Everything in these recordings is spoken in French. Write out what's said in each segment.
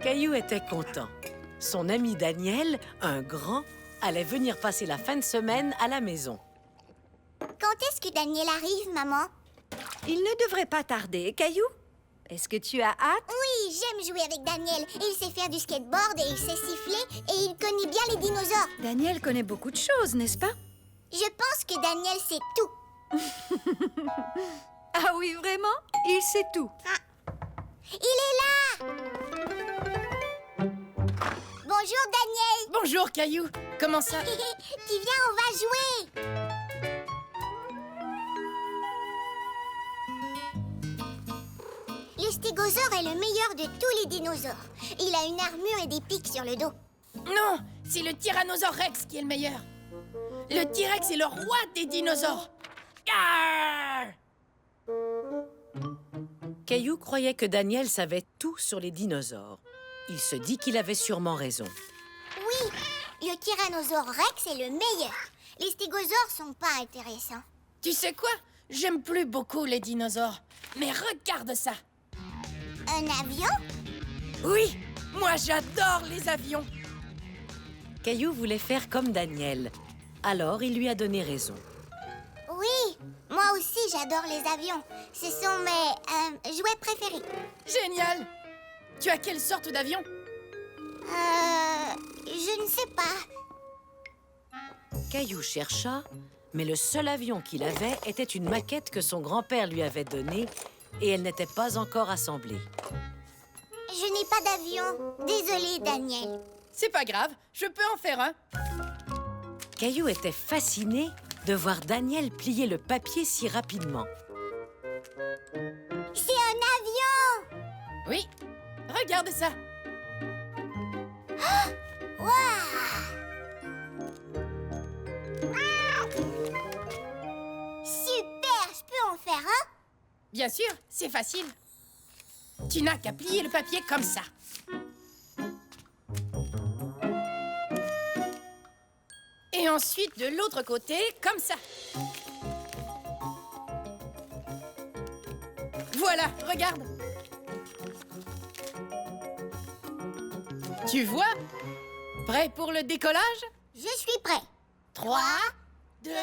Caillou était content. Son ami Daniel, un grand, allait venir passer la fin de semaine à la maison. Quand est-ce que Daniel arrive, maman? Il ne devrait pas tarder, Caillou. Est-ce que tu as hâte? Oui, j'aime jouer avec Daniel. Il sait faire du skateboard et il sait siffler et il connaît bien les dinosaures. Daniel connaît beaucoup de choses, n'est-ce pas? Je pense que Daniel sait tout. Ah oui, vraiment? Il sait tout. Il est là! Bonjour, Daniel! Bonjour, Caillou. Comment ça? Tu viens, on va jouer! Le stégosaure est le meilleur de tous les dinosaures. Il a une armure et des pics sur le dos. Non, c'est le Tyrannosaure Rex qui est le meilleur. Le T-Rex est le roi des dinosaures. Arr! Caillou croyait que Daniel savait tout sur les dinosaures. Il se dit qu'il avait sûrement raison. Oui, le Tyrannosaure Rex est le meilleur. Les stégosaures sont pas intéressants. Tu sais quoi? J'aime plus beaucoup les dinosaures. Mais regarde ça. Un avion? Oui, moi j'adore les avions. Caillou voulait faire comme Daniel. Alors, il lui a donné raison. Oui, moi aussi j'adore les avions. Ce sont mes jouets préférés. Génial. Tu as quelle sorte d'avion? Je ne sais pas. Caillou chercha, mais le seul avion qu'il avait était une maquette que son grand-père lui avait donnée et elle n'était pas encore assemblée. Je n'ai pas d'avion. Désolé, Daniel. C'est pas grave, je peux en faire un. Caillou était fasciné de voir Daniel plier le papier si rapidement. C'est un avion! Oui, regarde ça. Super, je peux en faire un? Bien sûr, c'est facile. Tu n'as qu'à plier le papier comme ça. Et ensuite, de l'autre côté, comme ça. Voilà, regarde. Tu vois? Prêt pour le décollage? Je suis prêt. 3, 2, 1...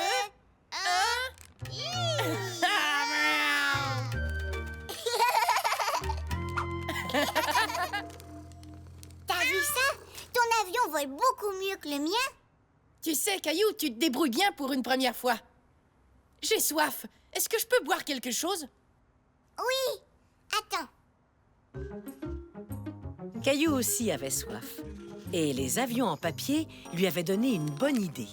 T'as vu ça? Ton avion vole beaucoup mieux que le mien. Tu sais, Caillou, tu te débrouilles bien pour une première fois. J'ai soif. Est-ce que je peux boire quelque chose? Oui. Attends. Caillou aussi avait soif. Et les avions en papier lui avaient donné une bonne idée.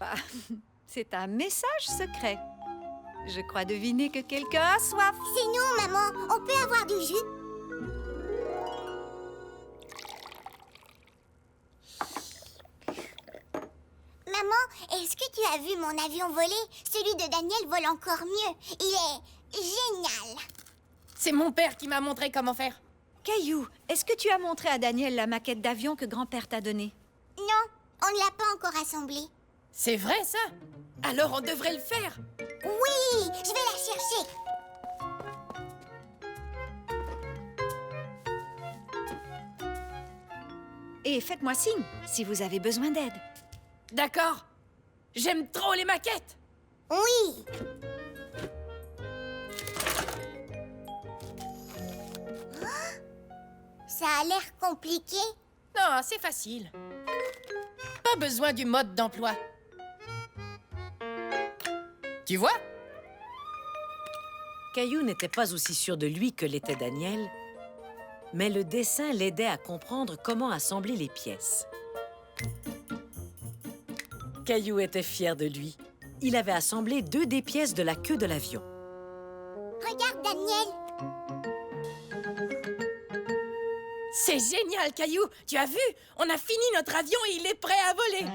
Ah, c'est un message secret. Je crois deviner que quelqu'un a soif. C'est nous, maman. On peut avoir du jus? Maman, est-ce que tu as vu mon avion voler? Celui de Daniel vole encore mieux. Il est génial. C'est mon père qui m'a montré comment faire. Caillou, est-ce que tu as montré à Daniel la maquette d'avion que grand-père t'a donnée? Non, on ne l'a pas encore assemblée. C'est vrai, ça? Alors on devrait le faire. Oui, je vais la chercher. Et faites-moi signe si vous avez besoin d'aide. D'accord. J'aime trop les maquettes. Oui. Ça a l'air compliqué. Non, c'est facile. Pas besoin du mode d'emploi. Tu vois? Caillou n'était pas aussi sûr de lui que l'était Daniel, mais le dessin l'aidait à comprendre comment assembler les pièces. Caillou était fier de lui. Il avait assemblé 2 des pièces de la queue de l'avion. Regarde, Daniel. C'est génial, Caillou. Tu as vu? On a fini notre avion et il est prêt à voler.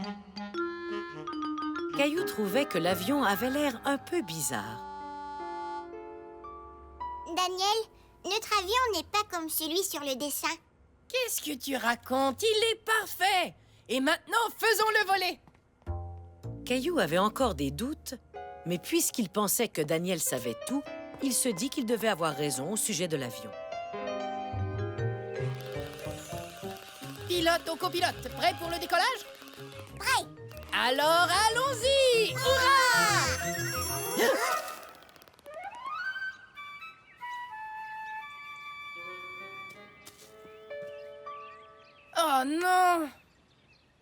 Caillou trouvait que l'avion avait l'air un peu bizarre. Daniel, notre avion n'est pas comme celui sur le dessin. Qu'est-ce que tu racontes? Il est parfait. Et maintenant, faisons-le voler! Caillou avait encore des doutes, mais puisqu'il pensait que Daniel savait tout, il se dit qu'il devait avoir raison au sujet de l'avion. Pilote au copilote, prêt pour le décollage? Prêt. Alors, allons-y! Hurrah! Oh non!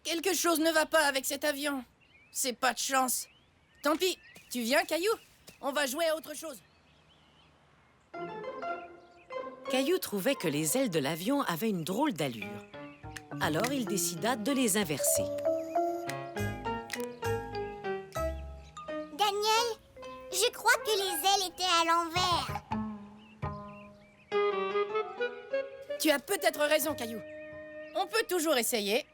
Quelque chose ne va pas avec cet avion. C'est pas de chance. Tant pis, tu viens, Caillou? On va jouer à autre chose. Caillou trouvait que les ailes de l'avion avaient une drôle d'allure. Alors il décida de les inverser. Daniel, je crois que les ailes étaient à l'envers. Tu as peut-être raison, Caillou. On peut toujours essayer.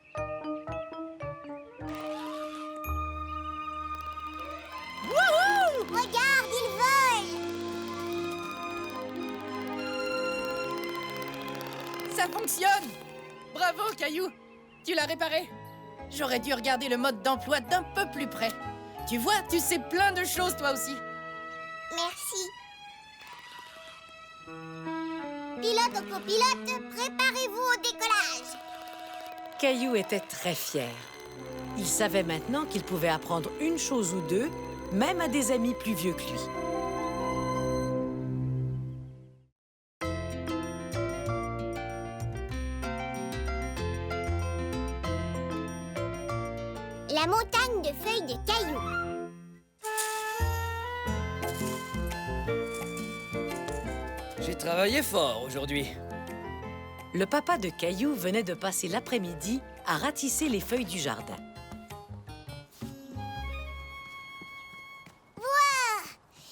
Wouhou! Regarde, ils volent! Ça fonctionne! Bravo, Caillou! Tu l'as réparé. J'aurais dû regarder le mode d'emploi d'un peu plus près. Tu vois, tu sais plein de choses, toi aussi. Merci. Pilote au copilote, préparez-vous au décollage. Caillou était très fier. Il savait maintenant qu'il pouvait apprendre une chose ou deux, même à des amis plus vieux que lui. La montagne de feuilles de cailloux. J'ai travaillé fort aujourd'hui. Le papa de Caillou venait de passer l'après-midi à ratisser les feuilles du jardin.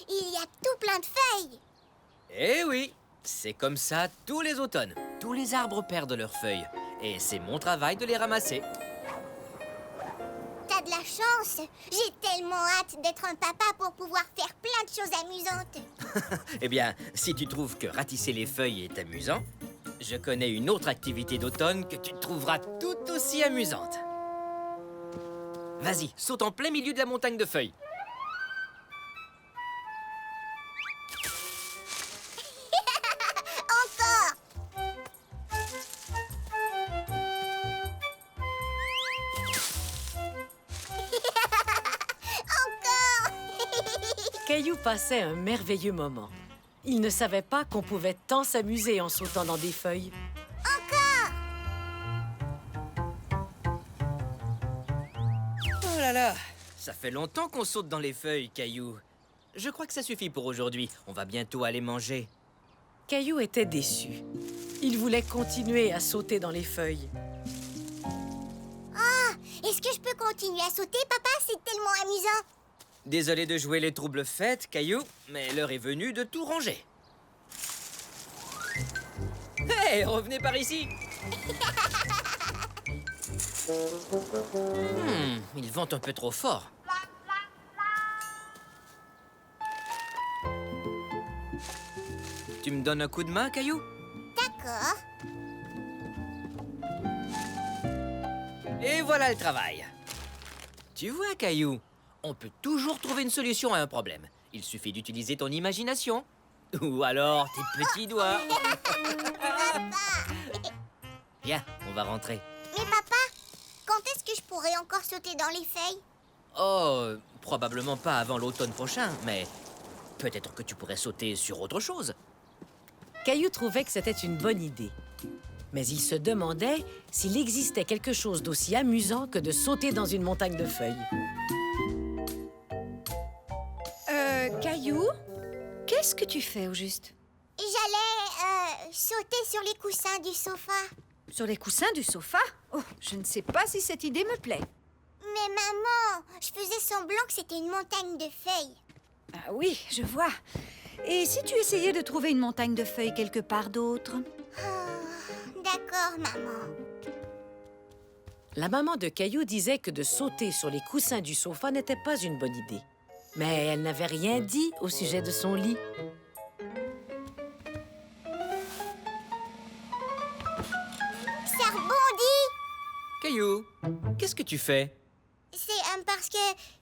Il y a tout plein de feuilles. Eh oui, c'est comme ça tous les automnes. Tous les arbres perdent leurs feuilles. Et c'est mon travail de les ramasser. T'as de la chance. J'ai tellement hâte d'être un papa pour pouvoir faire plein de choses amusantes. Eh bien, si tu trouves que ratisser les feuilles est amusant, je connais une autre activité d'automne que tu trouveras tout aussi amusante. Vas-y, saute en plein milieu de la montagne de feuilles. Encore. Encore. Caillou passait un merveilleux moment. Il ne savait pas qu'on pouvait tant s'amuser en sautant dans des feuilles. Oh là là, ça fait longtemps qu'on saute dans les feuilles, Caillou. Je crois que ça suffit pour aujourd'hui. On va bientôt aller manger. Caillou était déçu. Il voulait continuer à sauter dans les feuilles. Est-ce que je peux continuer à sauter, papa? C'est tellement amusant. Désolé de jouer les troubles fêtes, Caillou, mais l'heure est venue de tout ranger. Hé, revenez par ici. Il vente un peu trop fort. Tu me donnes un coup de main, Caillou? D'accord. Et voilà le travail. Tu vois, Caillou, on peut toujours trouver une solution à un problème. Il suffit d'utiliser ton imagination. Ou alors tes petits doigts. Viens, on va rentrer. Mais papa, quand est-ce que je pourrai encore sauter dans les feuilles? Oh, probablement pas avant l'automne prochain, mais peut-être que tu pourrais sauter sur autre chose. Caillou trouvait que c'était une bonne idée. Mais il se demandait s'il existait quelque chose d'aussi amusant que de sauter dans une montagne de feuilles. Caillou, qu'est-ce que tu fais au juste? J'allais sauter sur les coussins du sofa. Sur les coussins du sofa? Oh, je ne sais pas si cette idée me plaît. Mais maman, je faisais semblant que c'était une montagne de feuilles. Ah oui, je vois. Et si tu essayais de trouver une montagne de feuilles quelque part d'autre? D'accord, maman. La maman de Caillou disait que de sauter sur les coussins du sofa n'était pas une bonne idée. Mais elle n'avait rien dit au sujet de son lit. Ça rebondit. Caillou, qu'est-ce que tu fais? C'est parce que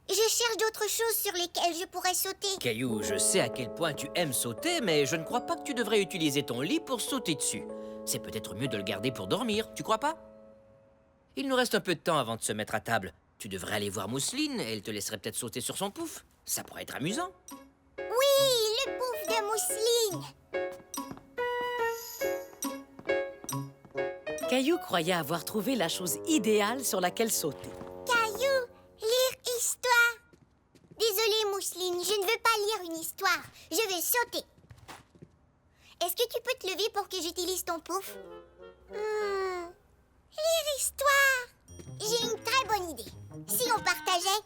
je cherche d'autres choses sur lesquelles je pourrais sauter. Caillou, je sais à quel point tu aimes sauter, mais je ne crois pas que tu devrais utiliser ton lit pour sauter dessus. C'est peut-être mieux de le garder pour dormir, tu crois pas? Il nous reste un peu de temps avant de se mettre à table. Tu devrais aller voir Mousseline, elle te laisserait peut-être sauter sur son pouf. Ça pourrait être amusant. Oui, le pouf de mousseline. Caillou croyait avoir trouvé la chose idéale sur laquelle sauter. Caillou, lire histoire. Désolée, Mousseline, je ne veux pas lire une histoire. Je vais sauter. Est-ce que tu peux te lever pour que j'utilise ton pouf? Lire histoire. J'ai une très bonne idée. Si on partageait...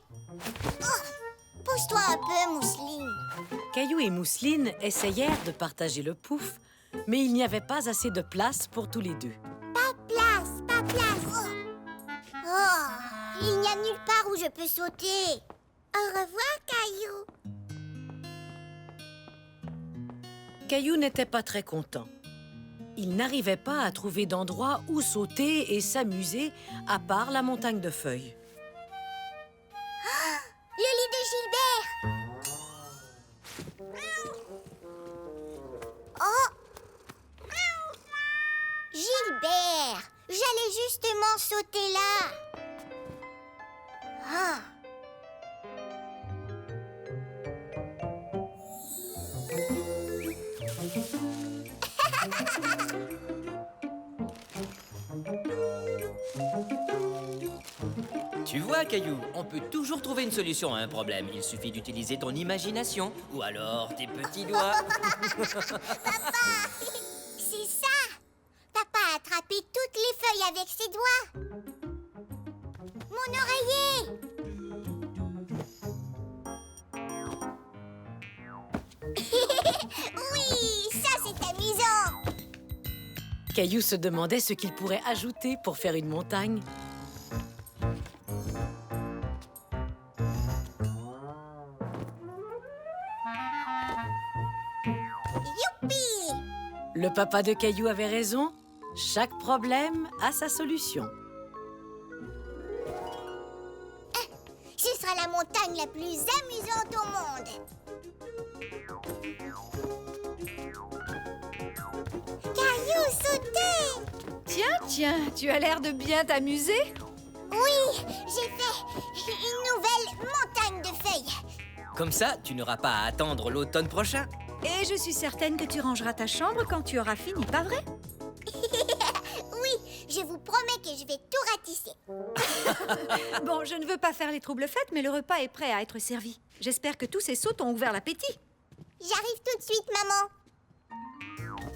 Oh, pousse-toi un peu, Mousseline. Caillou et Mousseline essayèrent de partager le pouf, mais il n'y avait pas assez de place pour tous les deux. Pas place, pas place. Oh, il n'y a nulle part où je peux sauter. Au revoir, Caillou. Caillou n'était pas très content. Il n'arrivait pas à trouver d'endroit où sauter et s'amuser à part la montagne de feuilles. Le lit de Gilbert. Oh! Gilbert! J'allais justement sauter là. Ah! Tu vois, Caillou, on peut toujours trouver une solution à un problème. Il suffit d'utiliser ton imagination, ou alors tes petits doigts. C'est ça! Papa a attrapé toutes les feuilles avec ses doigts. Mon oreiller! Oui, ça c'est amusant! Caillou se demandait ce qu'il pourrait ajouter pour faire une montagne. Youpi! Le papa de Caillou avait raison. Chaque problème a sa solution. Ce sera la montagne la plus amusante au monde. Caillou, sautez! Tiens, tu as l'air de bien t'amuser. Oui, j'ai fait une nouvelle montagne de feuilles. Comme ça, tu n'auras pas à attendre l'automne prochain. Et je suis certaine que tu rangeras ta chambre quand tu auras fini, pas vrai? Oui, je vous promets que je vais tout ratisser. Bon, je ne veux pas faire les troubles fêtes, mais le repas est prêt à être servi. J'espère que tous ces sauts t'ont ouvert l'appétit. J'arrive tout de suite, maman.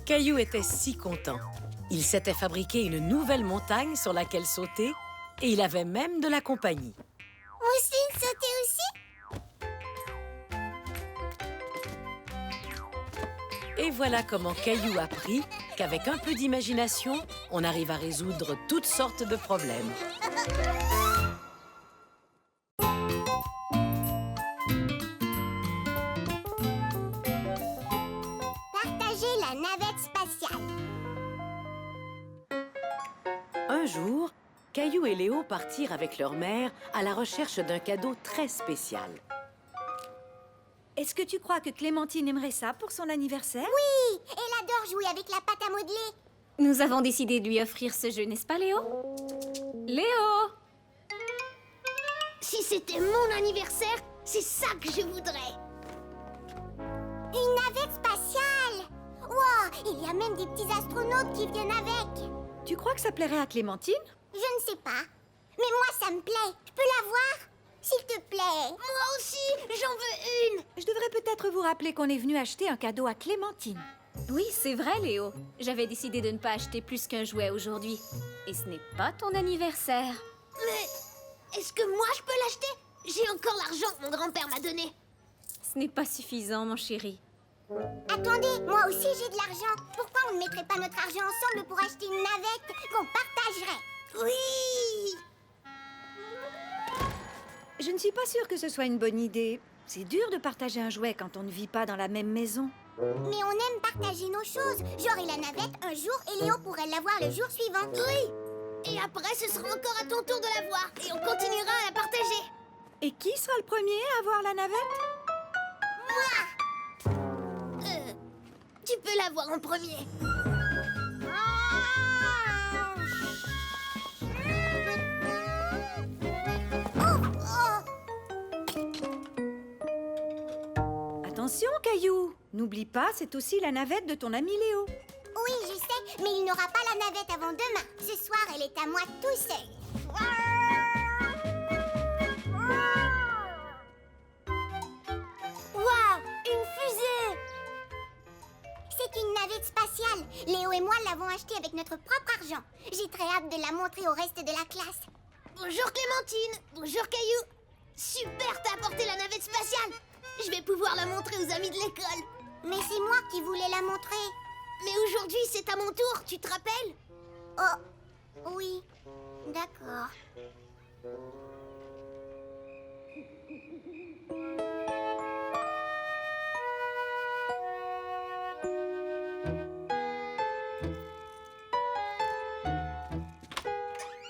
Caillou était si content. Il s'était fabriqué une nouvelle montagne sur laquelle sauter et il avait même de la compagnie. Mousseline sauter aussi? Et voilà comment Caillou apprit qu'avec un peu d'imagination, on arrive à résoudre toutes sortes de problèmes. Partager la navette spatiale. Un jour, Caillou et Léo partirent avec leur mère à la recherche d'un cadeau très spécial. Est-ce que tu crois que Clémentine aimerait ça pour son anniversaire? Oui, elle adore jouer avec la pâte à modeler. Nous avons décidé de lui offrir ce jeu, n'est-ce pas, Léo? Léo! Si c'était mon anniversaire, c'est ça que je voudrais. Une navette spatiale. Wow, il y a même des petits astronautes qui viennent avec. Tu crois que ça plairait à Clémentine? Je ne sais pas. Mais moi, ça me plaît. Je peux la voir? S'il te plaît. Moi aussi, j'en veux une. Je devrais peut-être vous rappeler qu'on est venu acheter un cadeau à Clémentine. Oui, c'est vrai, Léo. J'avais décidé de ne pas acheter plus qu'un jouet aujourd'hui. Et ce n'est pas ton anniversaire. Mais est-ce que moi, je peux l'acheter? J'ai encore l'argent que mon grand-père m'a donné. Ce n'est pas suffisant, mon chéri. Attendez, moi aussi j'ai de l'argent. Pourquoi on ne mettrait pas notre argent ensemble pour acheter une navette qu'on partagerait? Oui! Je ne suis pas sûre que ce soit une bonne idée. C'est dur de partager un jouet quand on ne vit pas dans la même maison. Mais on aime partager nos choses. J'aurai la navette un jour et Léo pourrait l'avoir le jour suivant. Oui! Et après, ce sera encore à ton tour de la voir. Et on continuera à la partager. Et qui sera le premier à avoir la navette? Tu peux la voir en premier. Attention, Caillou. N'oublie pas, c'est aussi la navette de ton ami Léo. Oui, je sais, mais il n'aura pas la navette avant demain. Ce soir, elle est à moi tout seul. Waouh, une fusée! C'est une navette spatiale. Léo et moi l'avons achetée avec notre propre argent. J'ai très hâte de la montrer au reste de la classe. Bonjour Clémentine, bonjour Caillou. Super, t'as apporté la navette spatiale. Je vais pouvoir la montrer aux amis de l'école. Mais c'est moi qui voulais la montrer. Mais aujourd'hui, c'est à mon tour, tu te rappelles? Oh, oui, d'accord.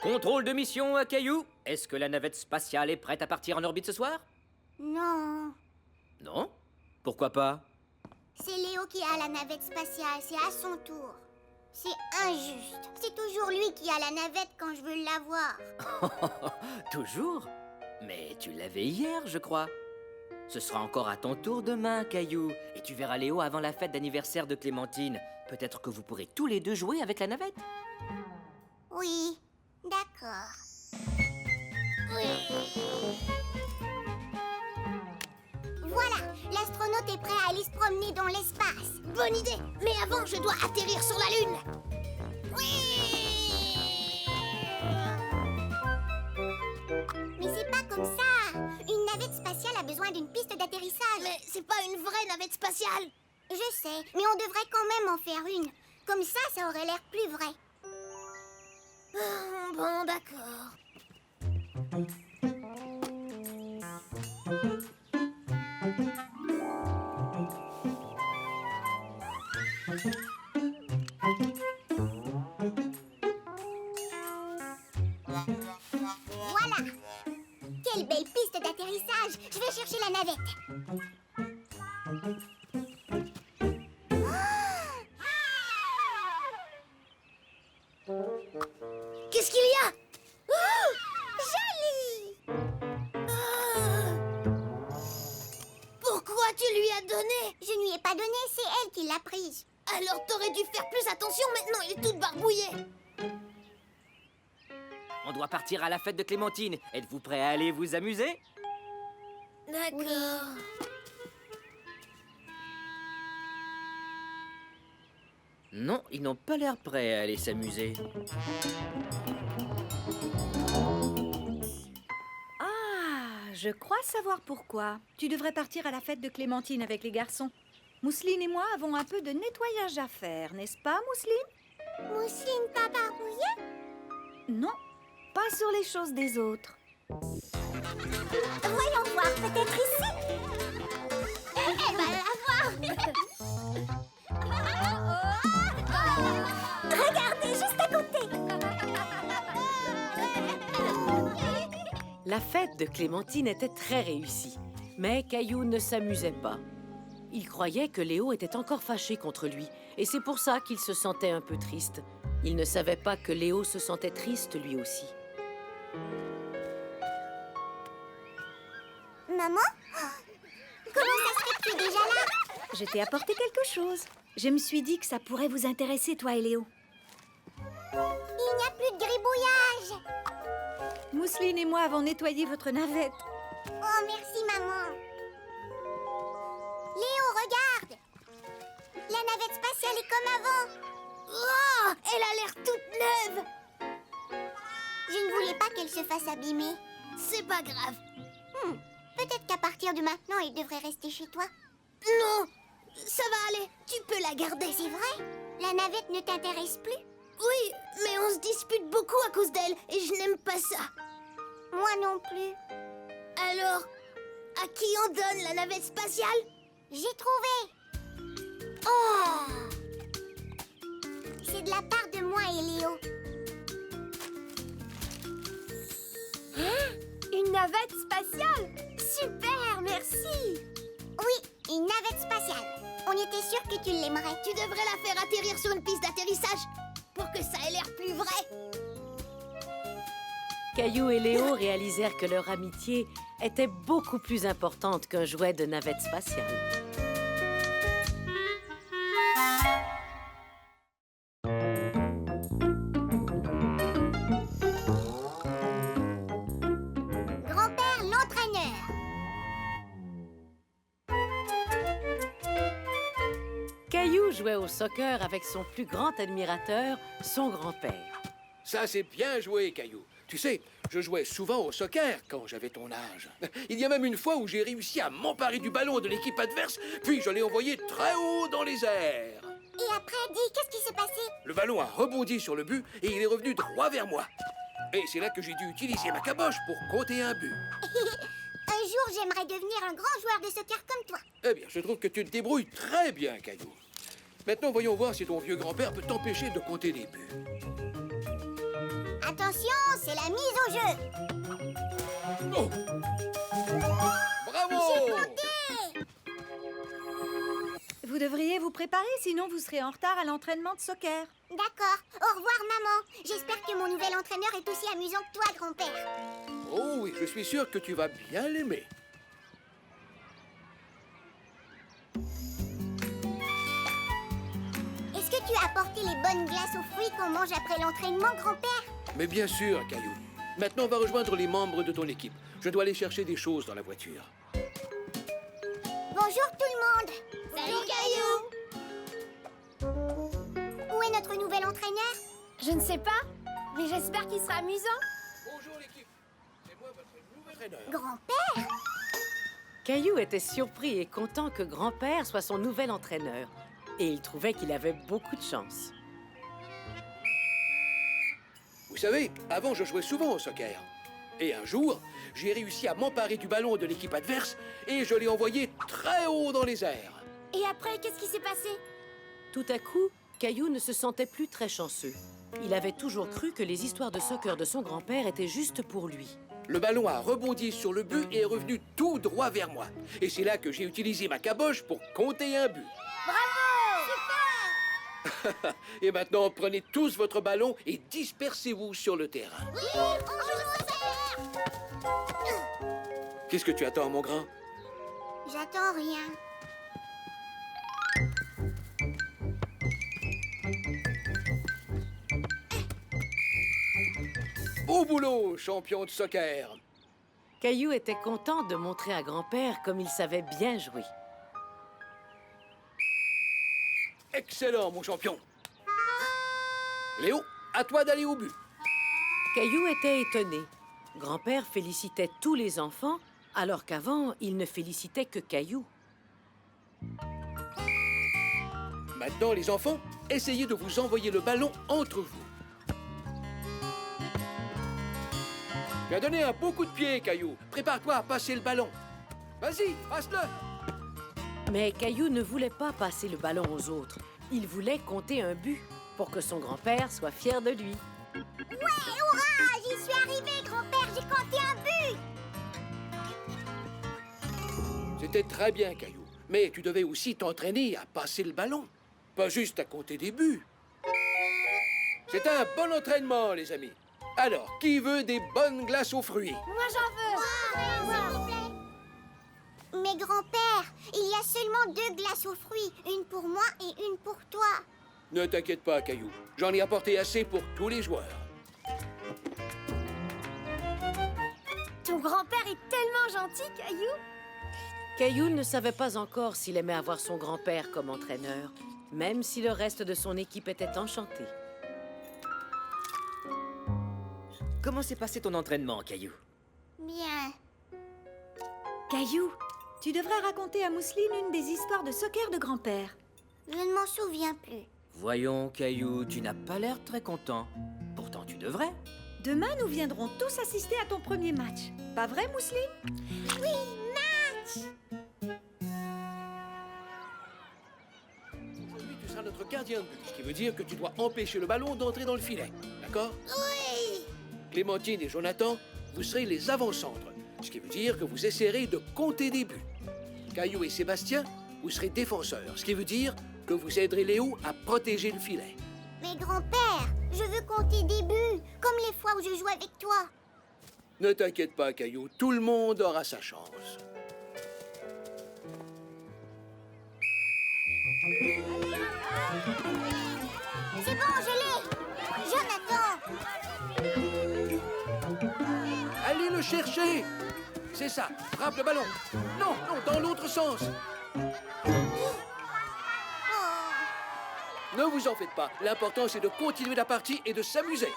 Contrôle de mission à Caillou. Est-ce que la navette spatiale est prête à partir en orbite ce soir? Non, Non? Pourquoi pas? c'est Léo qui a la navette spatiale, c'est à son tour. C'est injuste. C'est toujours lui qui a la navette quand je veux l'avoir. Toujours? Mais tu l'avais hier, je crois. Ce sera encore à ton tour demain, Caillou. Et tu verras Léo avant la fête d'anniversaire de Clémentine. Peut-être que vous pourrez tous les deux jouer avec la navette. Oui, d'accord. Oui. Voilà, l'astronaute est prêt à aller se promener dans l'espace. Bonne idée, mais avant, je dois atterrir sur la Lune. Oui. Mais c'est pas comme ça. Une navette spatiale a besoin d'une piste d'atterrissage. Mais c'est pas une vraie navette spatiale. Je sais, mais on devrait quand même en faire une. Comme ça aurait l'air plus vrai. Bon, d'accord. Voilà. Quelle belle piste d'atterrissage. Je vais chercher la navette. Qu'est-ce qu'il y a? Joli! Pourquoi tu lui as donné? Je ne lui ai pas donné, c'est elle qui l'a prise. Alors t'aurais dû faire plus attention, maintenant il est tout barbouillé. On doit partir à la fête de Clémentine. Êtes-vous prêts à aller vous amuser? D'accord. Non, ils n'ont pas l'air prêts à aller s'amuser. Ah, je crois savoir pourquoi. Tu devrais partir à la fête de Clémentine avec les garçons. Mousseline et moi avons un peu de nettoyage à faire, n'est-ce pas, Mousseline? Mousseline pas barbouillée? Non, pas sur les choses des autres. Voyons voir, peut-être ici. Elle va la voir. Regardez, juste à côté. La fête de Clémentine était très réussie, mais Caillou ne s'amusait pas. Il croyait que Léo était encore fâché contre lui, et c'est pour ça qu'il se sentait un peu triste. Il ne savait pas que Léo se sentait triste lui aussi. Maman? Comment ça se fait que tu es déjà là? Je t'ai apporté quelque chose. Je me suis dit que ça pourrait vous intéresser, toi et Léo. Il n'y a plus de gribouillage. Mousseline et moi avons nettoyé votre navette. Oh, merci, maman. Léo, regarde. La navette spatiale est comme avant. Oh, elle a l'air toute neuve. Je ne voulais pas qu'elle se fasse abîmer. C'est pas grave. Peut-être qu'à partir de maintenant, elle devrait rester chez toi. Non, ça va aller. Tu peux la garder. C'est vrai? La navette ne t'intéresse plus? Oui, mais on se dispute beaucoup à cause d'elle et je n'aime pas ça. Moi non plus. Alors, à qui on donne la navette spatiale? J'ai trouvé. Oh! C'est de la part de moi et Léo. navette spatiale! Super, merci! Oui, une navette spatiale. On était sûr que tu l'aimerais. Tu devrais la faire atterrir sur une piste d'atterrissage pour que ça ait l'air plus vrai. Caillou et Léo réalisèrent que leur amitié était beaucoup plus importante qu'un jouet de navette spatiale. Grand-père l'entraîneur. Caillou jouait au soccer avec son plus grand admirateur, son grand-père. Ça, c'est bien joué, Caillou. Tu sais, je jouais souvent au soccer quand j'avais ton âge. Il y a même une fois où j'ai réussi à m'emparer du ballon de l'équipe adverse, puis je l'ai envoyé très haut dans les airs. Et après, dis, qu'est-ce qui s'est passé? Le ballon a rebondi sur le but et il est revenu droit vers moi. Et c'est là que j'ai dû utiliser ma caboche pour compter un but. Un jour, j'aimerais devenir un grand joueur de soccer comme toi. Eh bien, je trouve que tu te débrouilles très bien, Caillou. Maintenant, voyons voir si ton vieux grand-père peut t'empêcher de compter des buts. Attention, c'est la mise au jeu. Oh! Bravo! Vous devriez vous préparer, sinon vous serez en retard à l'entraînement de soccer. D'accord. Au revoir, maman. J'espère que mon nouvel entraîneur est aussi amusant que toi, grand-père. Oh oui, je suis sûr que tu vas bien l'aimer. Est-ce que tu as apporté les bonnes glaces aux fruits qu'on mange après l'entraînement, grand-père? Mais bien sûr, Caillou. Maintenant, on va rejoindre les membres de ton équipe. Je dois aller chercher des choses dans la voiture. Bonjour tout le monde. Salut, Caillou. Où est notre nouvel entraîneur? Je ne sais pas, mais j'espère qu'il sera amusant. Bonjour l'équipe. C'est moi votre nouvel entraîneur. Grand-père? Caillou était surpris et content que grand-père soit son nouvel entraîneur. Et il trouvait qu'il avait beaucoup de chance. Vous savez, avant, je jouais souvent au soccer. Et un jour, j'ai réussi à m'emparer du ballon de l'équipe adverse et je l'ai envoyé très haut dans les airs. Et après, qu'est-ce qui s'est passé? Tout à coup, Caillou ne se sentait plus très chanceux. Il avait toujours cru que les histoires de soccer de son grand-père étaient juste pour lui. Le ballon a rebondi sur le but et est revenu tout droit vers moi. Et c'est là que j'ai utilisé ma caboche pour compter un but. Et maintenant, prenez tous votre ballon et dispersez-vous sur le terrain. Oui, on joue au soccer. Qu'est-ce que tu attends, mon grand? J'attends rien. Beau boulot, champion de soccer. Caillou était content de montrer à grand-père comme il savait bien jouer. Excellent, mon champion. Léo, à toi d'aller au but. Caillou était étonné. Grand-père félicitait tous les enfants, alors qu'avant, il ne félicitait que Caillou. Maintenant, les enfants, essayez de vous envoyer le ballon entre vous. Tu as donné un beau coup de pied, Caillou. Prépare-toi à passer le ballon. Vas-y, passe-le. Mais Caillou ne voulait pas passer le ballon aux autres. Il voulait compter un but pour que son grand-père soit fier de lui. Ouais, hurrah! J'y suis arrivé, grand-père. J'ai compté un but. C'était très bien, Caillou. Mais tu devais aussi t'entraîner à passer le ballon. Pas juste à compter des buts. C'est un bon entraînement, les amis. Alors, qui veut des bonnes glaces aux fruits? Moi, j'en veux. S'il vous plaît. Mais grand-père, il y a seulement 2 glaces aux fruits. Une pour moi et une pour toi. Ne t'inquiète pas, Caillou. J'en ai apporté assez pour tous les joueurs. Ton grand-père est tellement gentil, Caillou. Caillou ne savait pas encore s'il aimait avoir son grand-père comme entraîneur, même si le reste de son équipe était enchanté. Comment s'est passé ton entraînement, Caillou? Bien. Caillou, tu devrais raconter à Mousseline une des histoires de soccer de grand-père. Je ne m'en souviens plus. Voyons, Caillou, tu n'as pas l'air très content. Pourtant, tu devrais. Demain, nous viendrons tous assister à ton premier match. Pas vrai, Mousseline? Oui, match. Aujourd'hui, tu seras notre gardien de but, ce qui veut dire que tu dois empêcher le ballon d'entrer dans le filet. D'accord? Oui. Clémentine et Jonathan, vous serez les avant-centres. Ce qui veut dire que vous essaierez de compter des buts. Caillou et Sébastien, vous serez défenseurs. Ce qui veut dire que vous aiderez Léo à protéger le filet. Mais grand-père, je veux compter des buts, comme les fois où je joue avec toi. Ne t'inquiète pas, Caillou. Tout le monde aura sa chance. C'est bon, je l'ai. Jonathan. Allez le chercher. C'est ça. Frappe le ballon. Non, non, dans l'autre sens. Ne vous en faites pas. L'important, c'est de continuer la partie et de s'amuser.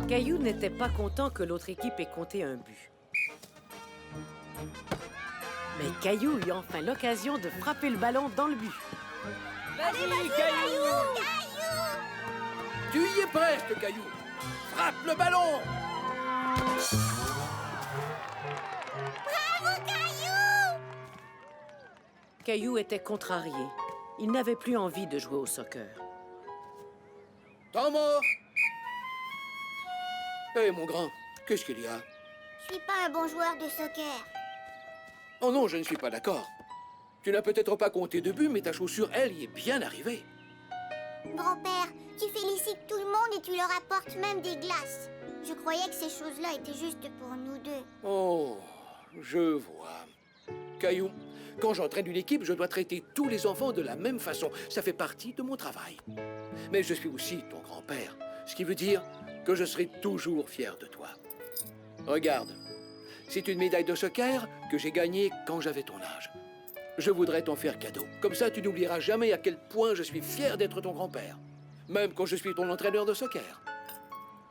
Caillou n'était pas content que l'autre équipe ait compté un but. Mais Caillou eut enfin l'occasion de frapper le ballon dans le but. Vas-y, Caillou! Tu y es presque, Caillou. Frappe le ballon. Bravo, Caillou! Caillou était contrarié. Il n'avait plus envie de jouer au soccer. Temps mort. Hé, mon grand, qu'est-ce qu'il y a? Je suis pas un bon joueur de soccer. Oh non, je ne suis pas d'accord. Tu n'as peut-être pas compté de but, mais ta chaussure, elle, y est bien arrivée. Grand-père, tu félicites tout le monde et tu leur apportes même des glaces. Je croyais que ces choses-là étaient juste pour nous deux. Oh, je vois. Caillou, quand j'entraîne une équipe, je dois traiter tous les enfants de la même façon. Ça fait partie de mon travail. Mais je suis aussi ton grand-père, ce qui veut dire que je serai toujours fier de toi. Regarde, c'est une médaille de soccer que j'ai gagnée quand j'avais ton âge. Je voudrais t'en faire cadeau. Comme ça, tu n'oublieras jamais à quel point je suis fier d'être ton grand-père. Même quand je suis ton entraîneur de soccer.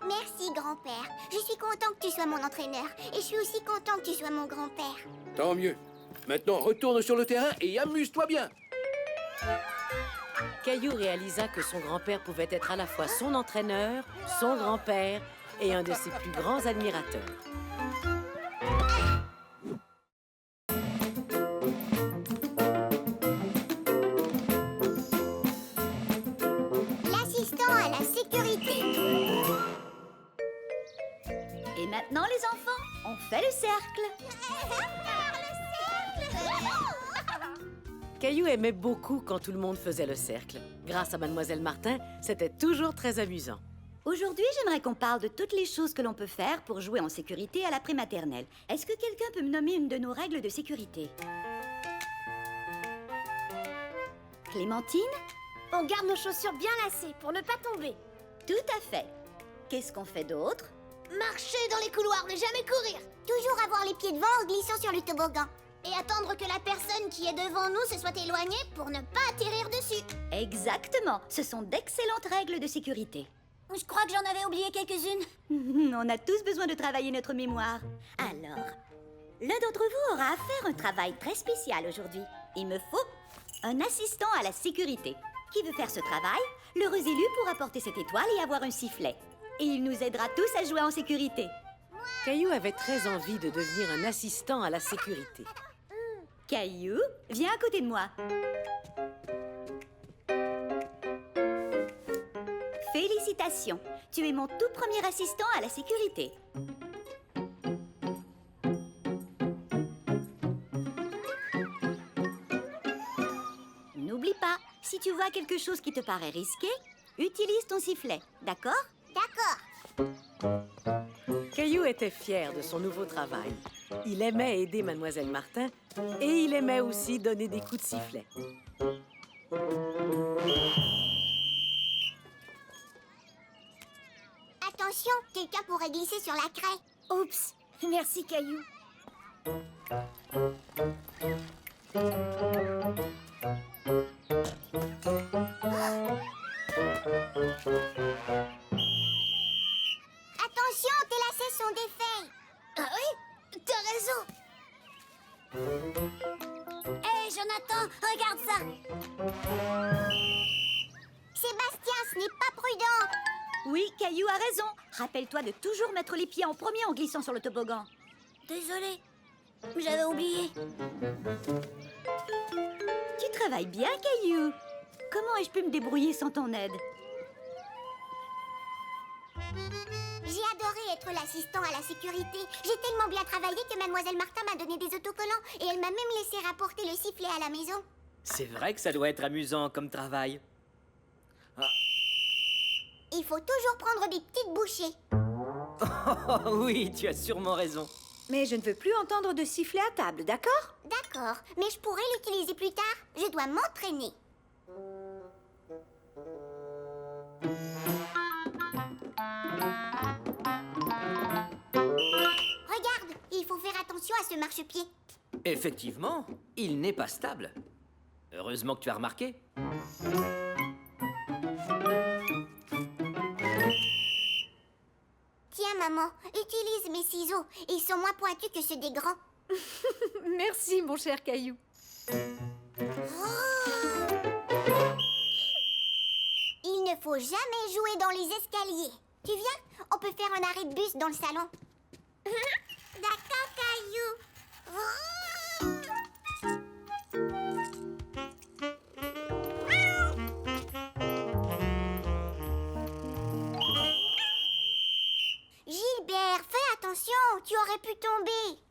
Merci, grand-père. Je suis content que tu sois mon entraîneur. Et je suis aussi content que tu sois mon grand-père. Tant mieux. Maintenant, retourne sur le terrain et amuse-toi bien. Caillou réalisa que son grand-père pouvait être à la fois son entraîneur, son grand-père et un de ses plus grands admirateurs. L'assistant à la sécurité. Et maintenant, les enfants, on fait le cercle. Caillou aimait beaucoup quand tout le monde faisait le cercle. Grâce à Mademoiselle Martin, c'était toujours très amusant. Aujourd'hui, j'aimerais qu'on parle de toutes les choses que l'on peut faire pour jouer en sécurité à la prématernelle. Est-ce que quelqu'un peut me nommer une de nos règles de sécurité? Clémentine? On garde nos chaussures bien lacées pour ne pas tomber. Tout à fait. Qu'est-ce qu'on fait d'autre? Marcher dans les couloirs, ne jamais courir. Toujours avoir les pieds devant en glissant sur le toboggan. Et attendre que la personne qui est devant nous se soit éloignée pour ne pas atterrir dessus. Exactement. Ce sont d'excellentes règles de sécurité. Je crois que j'en avais oublié quelques-unes. On a tous besoin de travailler notre mémoire. Alors, l'un d'entre vous aura à faire un travail très spécial aujourd'hui. Il me faut un assistant à la sécurité. Qui veut faire ce travail? L'heureux élu pourra porter cette étoile et avoir un sifflet. Et il nous aidera tous à jouer en sécurité. Caillou avait très envie de devenir un assistant à la sécurité. Caillou, viens à côté de moi. Félicitations, tu es mon tout premier assistant à la sécurité. N'oublie pas, si tu vois quelque chose qui te paraît risqué, utilise ton sifflet, d'accord? D'accord. Caillou était fier de son nouveau travail. Il aimait aider Mademoiselle Martin et il aimait aussi donner des coups de sifflet. Attention, quelqu'un pourrait glisser sur la craie. Oups, merci Caillou. Attention, tes lacets sont défaits. Ah oui, t'as raison. Hé, Jonathan, regarde ça. Sébastien, ce n'est pas prudent. Oui, Caillou a raison. Rappelle-toi de toujours mettre les pieds en premier en glissant sur le toboggan. Désolée, j'avais oublié. Tu travailles bien, Caillou. Comment ai-je pu me débrouiller sans ton aide? J'ai adoré être l'assistant à la sécurité. J'ai tellement bien travaillé que Mademoiselle Martin m'a donné des autocollants et elle m'a même laissé rapporter le sifflet à la maison. C'est vrai que ça doit être amusant comme travail. Il faut toujours prendre des petites bouchées. Oh oui, tu as sûrement raison. Mais je ne veux plus entendre de sifflet à table, d'accord? D'accord, mais je pourrais l'utiliser plus tard. Je dois m'entraîner. Regarde, il faut faire attention à ce marchepied. Effectivement, il n'est pas stable. Heureusement que tu as remarqué. Tiens, maman, utilise mes ciseaux. Ils sont moins pointus que ceux des grands. Merci, mon cher Caillou. Il ne faut jamais jouer dans les escaliers. Tu viens? On peut faire un arrêt de bus dans le salon. D'accord, Caillou. Gilbert, fais attention, tu aurais pu tomber.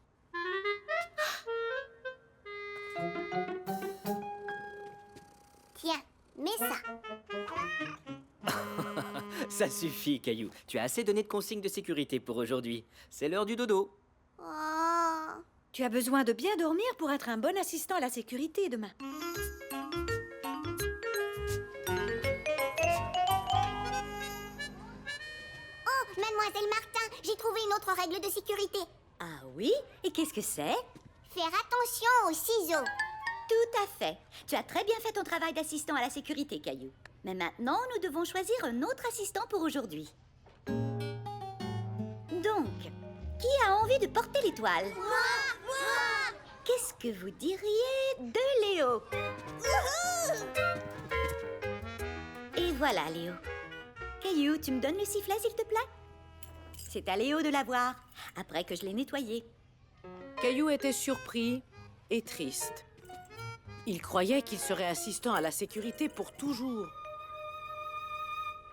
Tiens, mets ça. Ça suffit, Caillou. Tu as assez donné de consignes de sécurité pour aujourd'hui. C'est l'heure du dodo. Oh. Tu as besoin de bien dormir pour être un bon assistant à la sécurité demain. Oh, Mademoiselle Martin, j'ai trouvé une autre règle de sécurité. Ah oui? Et qu'est-ce que c'est? Faire attention aux ciseaux. Tout à fait. Tu as très bien fait ton travail d'assistant à la sécurité, Caillou. Mais maintenant, nous devons choisir un autre assistant pour aujourd'hui. Donc, qui a envie de porter l'étoile? Moi. Qu'est-ce que vous diriez de Léo? Et voilà, Léo. Caillou, tu me donnes le sifflet, s'il te plaît? C'est à Léo de l'avoir, après que je l'ai nettoyé. Caillou était surpris et triste. Il croyait qu'il serait assistant à la sécurité pour toujours.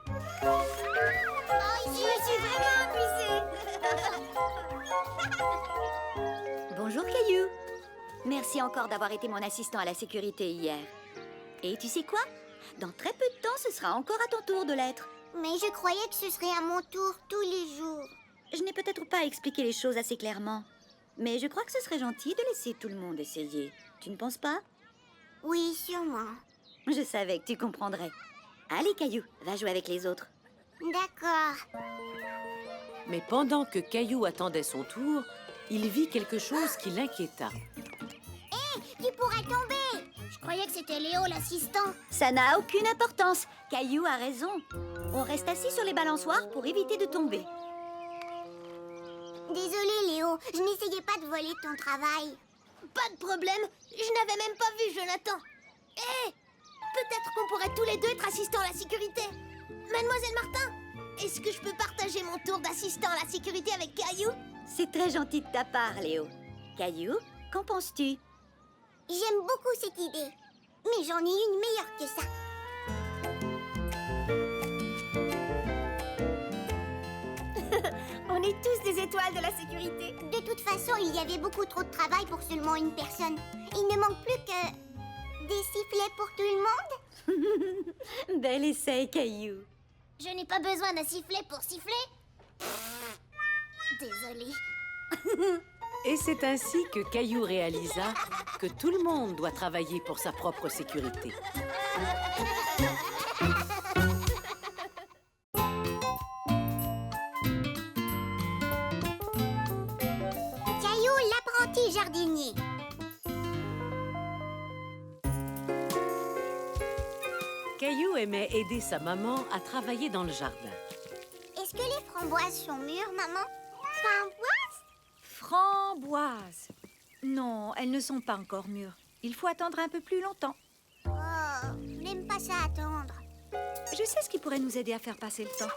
Oh, je me suis vraiment amusée. Bonjour, Caillou. Merci encore d'avoir été mon assistant à la sécurité hier. Et tu sais quoi? Dans très peu de temps, ce sera encore à ton tour de l'être. Mais je croyais que ce serait à mon tour tous les jours. Je n'ai peut-être pas expliqué les choses assez clairement. Mais je crois que ce serait gentil de laisser tout le monde essayer. Tu ne penses pas? Oui, sûrement. Je savais que tu comprendrais. Allez, Caillou, va jouer avec les autres. D'accord. Mais pendant que Caillou attendait son tour, il vit quelque chose qui l'inquiéta. Qui pourrait tomber? Je croyais que c'était Léo, l'assistant. Ça n'a aucune importance. Caillou a raison. On reste assis sur les balançoires pour éviter de tomber. Désolée, Léo. Je n'essayais pas de voler ton travail. Pas de problème. Je n'avais même pas vu Jonathan. Hé! Peut-être qu'on pourrait tous les deux être assistants à la sécurité. Mademoiselle Martin, est-ce que je peux partager mon tour d'assistant à la sécurité avec Caillou? C'est très gentil de ta part, Léo. Caillou, qu'en penses-tu? J'aime beaucoup cette idée. Mais j'en ai une meilleure que ça. On est tous des étoiles de la sécurité. De toute façon, il y avait beaucoup trop de travail pour seulement une personne. Il ne manque plus que des sifflets pour tout le monde. Bel essai, Caillou. Je n'ai pas besoin d'un sifflet pour siffler. Désolée. Et c'est ainsi que Caillou réalisa que tout le monde doit travailler pour sa propre sécurité. Caillou, l'apprenti jardinier. Caillou aimait aider sa maman à travailler dans le jardin. Est-ce que les framboises sont mûres, maman? Framboises? Framboises. Non, elles ne sont pas encore mûres. Il faut attendre un peu plus longtemps. Oh, je n'aime pas ça attendre. Je sais ce qui pourrait nous aider à faire passer le temps.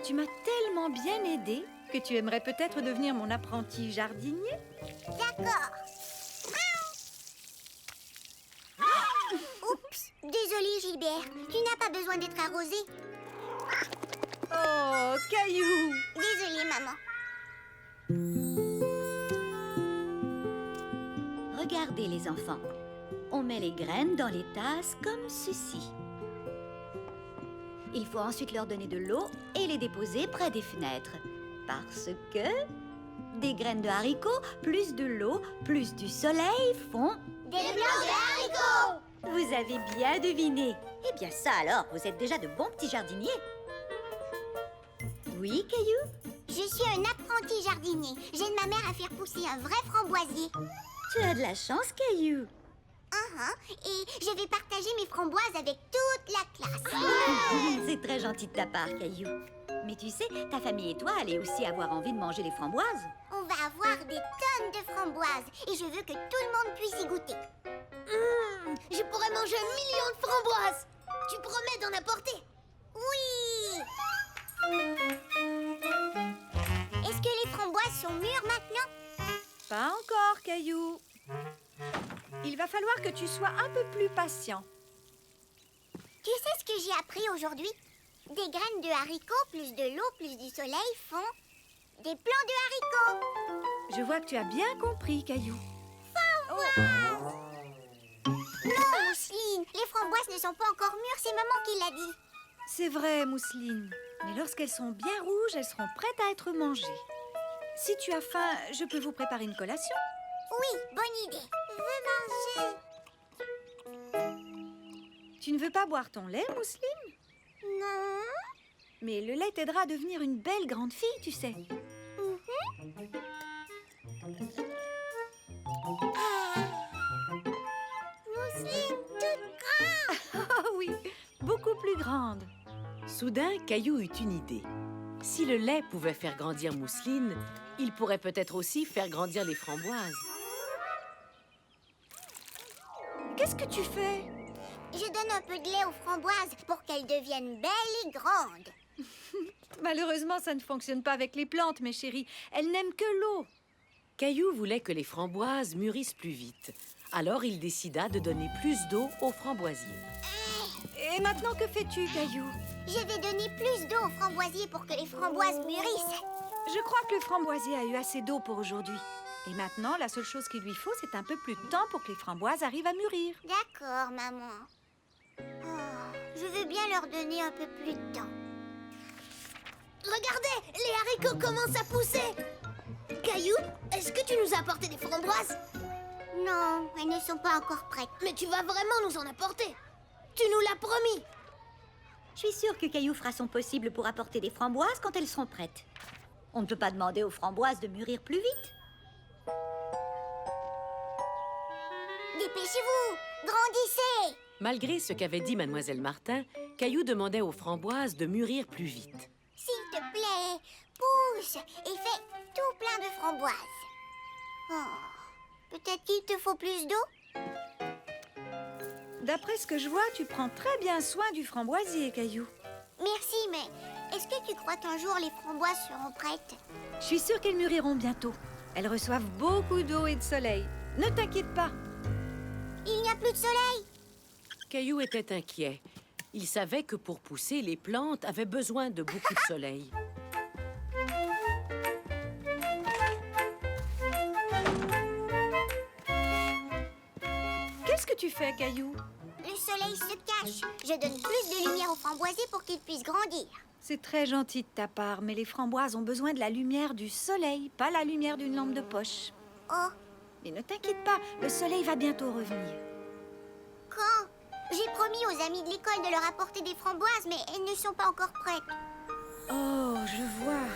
Tu m'as tellement bien aidé que tu aimerais peut-être devenir mon apprenti jardinier. D'accord. Oups, désolée Gilbert, tu n'as pas besoin d'être arrosé. Oh, Caillou, les enfants. On met les graines dans les tasses comme ceci. Il faut ensuite leur donner de l'eau et les déposer près des fenêtres. Parce que des graines de haricots, plus de l'eau, plus du soleil font... Des plants de haricots! Vous avez bien deviné. Eh bien ça alors, vous êtes déjà de bons petits jardiniers. Oui, Caillou? Je suis un apprenti jardinier. J'aide ma mère à faire pousser un vrai framboisier. Tu as de la chance, Caillou. Et je vais partager mes framboises avec toute la classe. C'est très gentil de ta part, Caillou. Mais tu sais, ta famille et toi allez aussi avoir envie de manger les framboises. On va avoir des tonnes de framboises et je veux que tout le monde puisse y goûter. Je pourrais manger 1 million de framboises. Tu promets d'en apporter? Oui. Est-ce que les framboises sont mûres maintenant? Pas encore, Caillou. Il va falloir que tu sois un peu plus patient. Tu sais ce que j'ai appris aujourd'hui? Des graines de haricots, plus de l'eau, plus du soleil font des plants de haricots. Je vois que tu as bien compris, Caillou. Non, Mousseline, les framboises ne sont pas encore mûres, c'est maman qui l'a dit. C'est vrai, Mousseline. Mais lorsqu'elles sont bien rouges, elles seront prêtes à être mangées. Si tu as faim, je peux vous préparer une collation. Oui, bonne idée. Je veux manger. Tu ne veux pas boire ton lait, Mousseline? Non. Mais le lait t'aidera à devenir une belle grande fille, tu sais. Mousseline toute grande. Oh oui, beaucoup plus grande. Soudain, Caillou eut une idée. Si le lait pouvait faire grandir Mousseline, il pourrait peut-être aussi faire grandir les framboises. Qu'est-ce que tu fais? Je donne un peu de lait aux framboises pour qu'elles deviennent belles et grandes. Malheureusement, ça ne fonctionne pas avec les plantes, mes chéris. Elles n'aiment que l'eau. Caillou voulait que les framboises mûrissent plus vite. Alors il décida de donner plus d'eau aux framboisiers. Et maintenant, que fais-tu, Caillou? Je vais donner plus d'eau aux framboisiers pour que les framboises mûrissent. Je crois que le framboisier a eu assez d'eau pour aujourd'hui. Et maintenant, la seule chose qu'il lui faut, c'est un peu plus de temps pour que les framboises arrivent à mûrir. D'accord, maman. Je veux bien leur donner un peu plus de temps. Regardez, les haricots commencent à pousser. Caillou, est-ce que tu nous as apporté des framboises? Non, elles ne sont pas encore prêtes. Mais tu vas vraiment nous en apporter. Tu nous l'as promis. Je suis sûre que Caillou fera son possible pour apporter des framboises quand elles seront prêtes. On ne peut pas demander aux framboises de mûrir plus vite. Dépêchez-vous, grandissez. Malgré ce qu'avait dit Mademoiselle Martin, Caillou demandait aux framboises de mûrir plus vite. S'il te plaît, pousse et fais tout plein de framboises. Peut-être qu'il te faut plus d'eau? D'après ce que je vois, tu prends très bien soin du framboisier, Caillou. Merci, mais est-ce que tu crois qu'un jour les framboises seront prêtes? Je suis sûre qu'elles mûriront bientôt. Elles reçoivent beaucoup d'eau et de soleil. Ne t'inquiète pas. Il n'y a plus de soleil. Caillou était inquiet. Il savait que pour pousser, les plantes avaient besoin de beaucoup de soleil. Qu'est-ce que tu fais, Caillou? Le soleil se cache. Je donne plus de lumière aux framboisiers pour qu'ils puissent grandir. C'est très gentil de ta part, mais les framboises ont besoin de la lumière du soleil, pas la lumière d'une lampe de poche. Oh, Mais ne t'inquiète pas, le soleil va bientôt revenir. quand? J'ai promis aux amis de l'école de leur apporter des framboises, mais elles ne sont pas encore prêtes. Oh, je vois.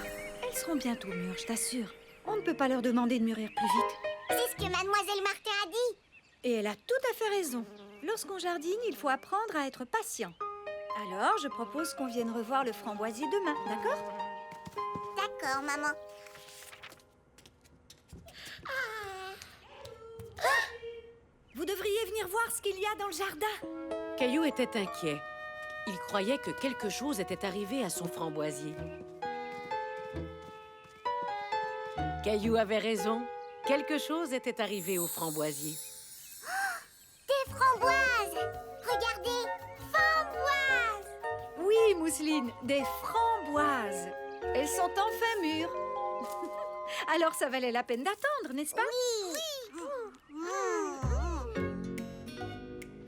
Elles seront bientôt mûres, je t'assure. On ne peut pas leur demander de mûrir plus vite. C'est ce que Mademoiselle Martin a dit. Et elle a tout à fait raison. Lorsqu'on jardine, il faut apprendre à être patient. Alors, je propose qu'on vienne revoir le framboisier demain, d'accord? D'accord, maman. Vous devriez venir voir ce qu'il y a dans le jardin. Caillou était inquiet. Il croyait que quelque chose était arrivé à son framboisier. Caillou avait raison. Quelque chose était arrivé au framboisier. Des framboises! Regardez, framboises! Oui, Mousseline, des framboises. Elles sont enfin mûres. Alors, ça valait la peine d'attendre, n'est-ce pas? Oui!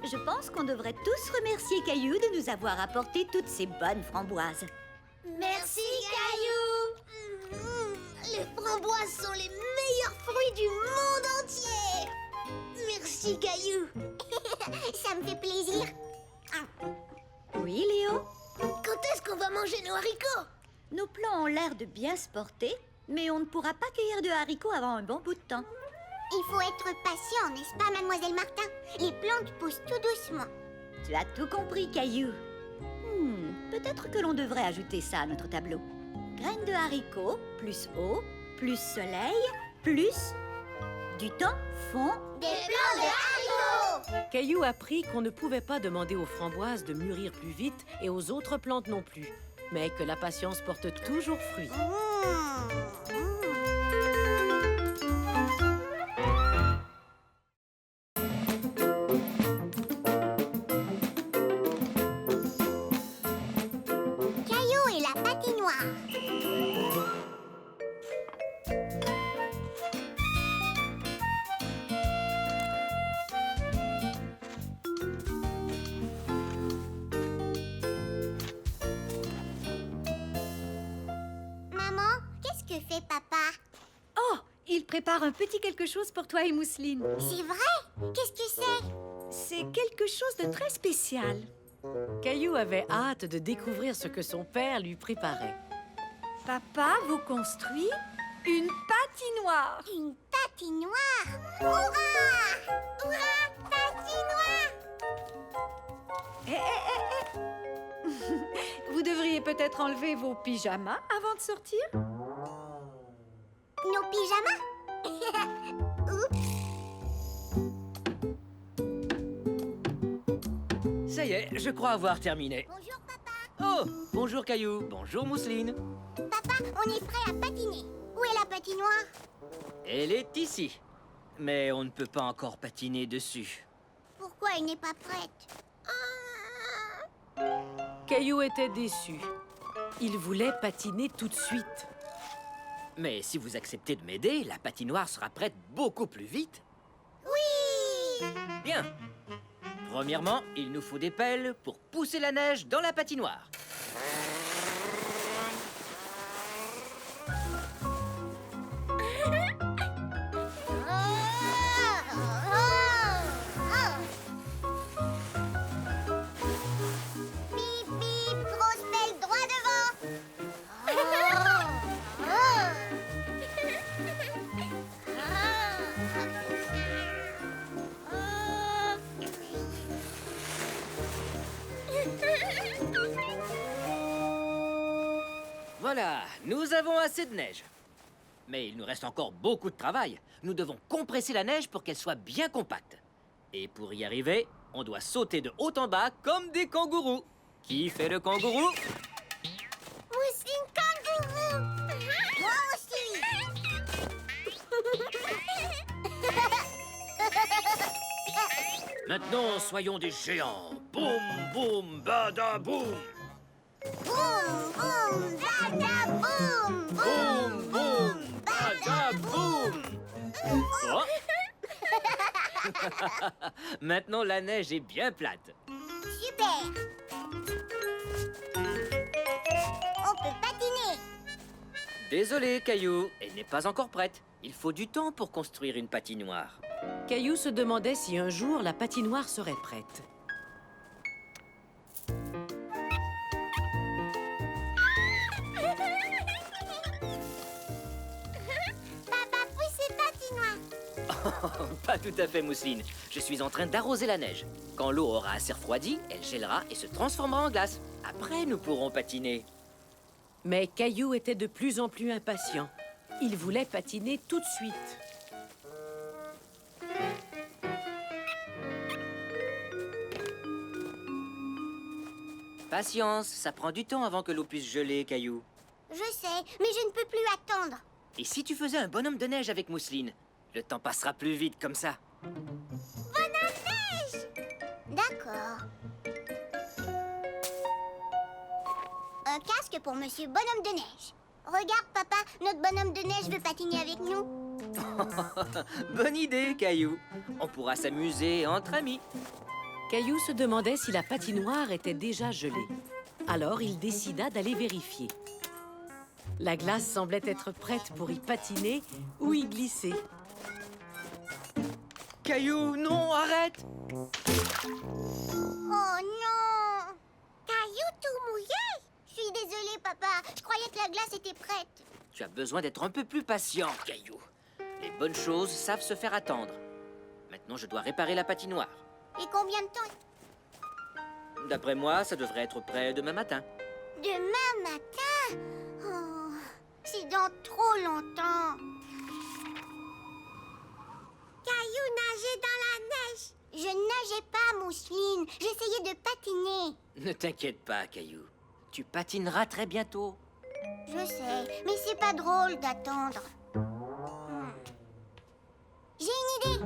Je pense qu'on devrait tous remercier Caillou de nous avoir apporté toutes ces bonnes framboises. Merci, Caillou. Les framboises sont les meilleurs fruits du monde entier. Merci, Caillou. Ça me fait plaisir. Oui, Léo? Quand est-ce qu'on va manger nos haricots? Nos plants ont l'air de bien se porter, mais on ne pourra pas cueillir de haricots avant un bon bout de temps. Il faut être patient, n'est-ce pas, Mademoiselle Martin? Les plantes poussent tout doucement. Tu as tout compris, Caillou. Peut-être que l'on devrait ajouter ça à notre tableau. Graines de haricots, plus eau, plus soleil, plus du temps fond. Des plants de haricots! Caillou apprit qu'on ne pouvait pas demander aux framboises de mûrir plus vite et aux autres plantes non plus, mais que la patience porte toujours fruit. Caillou et la patinoire. Maman, qu'est-ce que fait papa? Oh, il prépare un petit quelque chose pour toi et Mousseline. C'est vrai? Qu'est-ce que c'est? C'est quelque chose de très spécial. Caillou avait hâte de découvrir ce que son père lui préparait. Papa vous construit une patinoire. Une patinoire. Hurrah! Hurrah, patinoire! Vous devriez peut-être enlever vos pyjamas avant de sortir. Nos pyjamas? Ça y est, je crois avoir terminé. Bonjour papa. Oh, bonjour Caillou, bonjour Mousseline. Papa, on est prêt à patiner. Où est la patinoire? Elle est ici. Mais on ne peut pas encore patiner dessus. Pourquoi elle n'est pas prête? Caillou était déçu. Il voulait patiner tout de suite. Mais si vous acceptez de m'aider, la patinoire sera prête beaucoup plus vite. Oui! Bien. Premièrement, il nous faut des pelles pour pousser la neige dans la patinoire. Bip bip, grosse pelle droit devant. Voilà, nous avons assez de neige. Mais il nous reste encore beaucoup de travail. Nous devons compresser la neige pour qu'elle soit bien compacte. Et pour y arriver, on doit sauter de haut en bas comme des kangourous. Qui fait le kangourou? Mousseline kangourou. Moi aussi. Maintenant, soyons des géants. Boum, boum, bada, boum. Boum, boum, bada, boum. Boum, boum, bada, boum. Oh. Maintenant, la neige est bien plate. Super. On peut patiner. Désolé, Caillou, elle n'est pas encore prête. Il faut du temps pour construire une patinoire. Caillou se demandait si un jour la patinoire serait prête. Papa, poussez patinoire. Pas tout à fait, Mousseline. Je suis en train d'arroser la neige. Quand l'eau aura assez refroidi, elle gèlera et se transformera en glace. Après, nous pourrons patiner. Mais Caillou était de plus en plus impatient. Il voulait patiner tout de suite. Patience, ça prend du temps avant que l'eau puisse geler, Caillou. Je sais, mais je ne peux plus attendre. Et si tu faisais un bonhomme de neige avec Mousseline? Le temps passera plus vite comme ça. D'accord. Un casque pour Monsieur Bonhomme de Neige. Regarde, papa, notre bonhomme de neige veut patiner avec nous. Bonne idée, Caillou. On pourra s'amuser entre amis. Caillou se demandait si la patinoire était déjà gelée. Alors, il décida d'aller vérifier. La glace semblait être prête pour y patiner ou y glisser. Caillou, non, arrête! Oh non! Caillou tout mouillé! Je suis désolée, papa. Je croyais que la glace était prête. Tu as besoin d'être un peu plus patient, Caillou. Les bonnes choses savent se faire attendre. Maintenant, je dois réparer la patinoire. Et combien de temps? D'après moi, ça devrait être prêt demain matin. Demain matin? Oh, c'est dans trop longtemps. Caillou nageait dans la neige. Je nageais pas, Mousseline. J'essayais de patiner. Ne t'inquiète pas, Caillou. Tu patineras très bientôt. Je sais, mais c'est pas drôle d'attendre. J'ai une idée.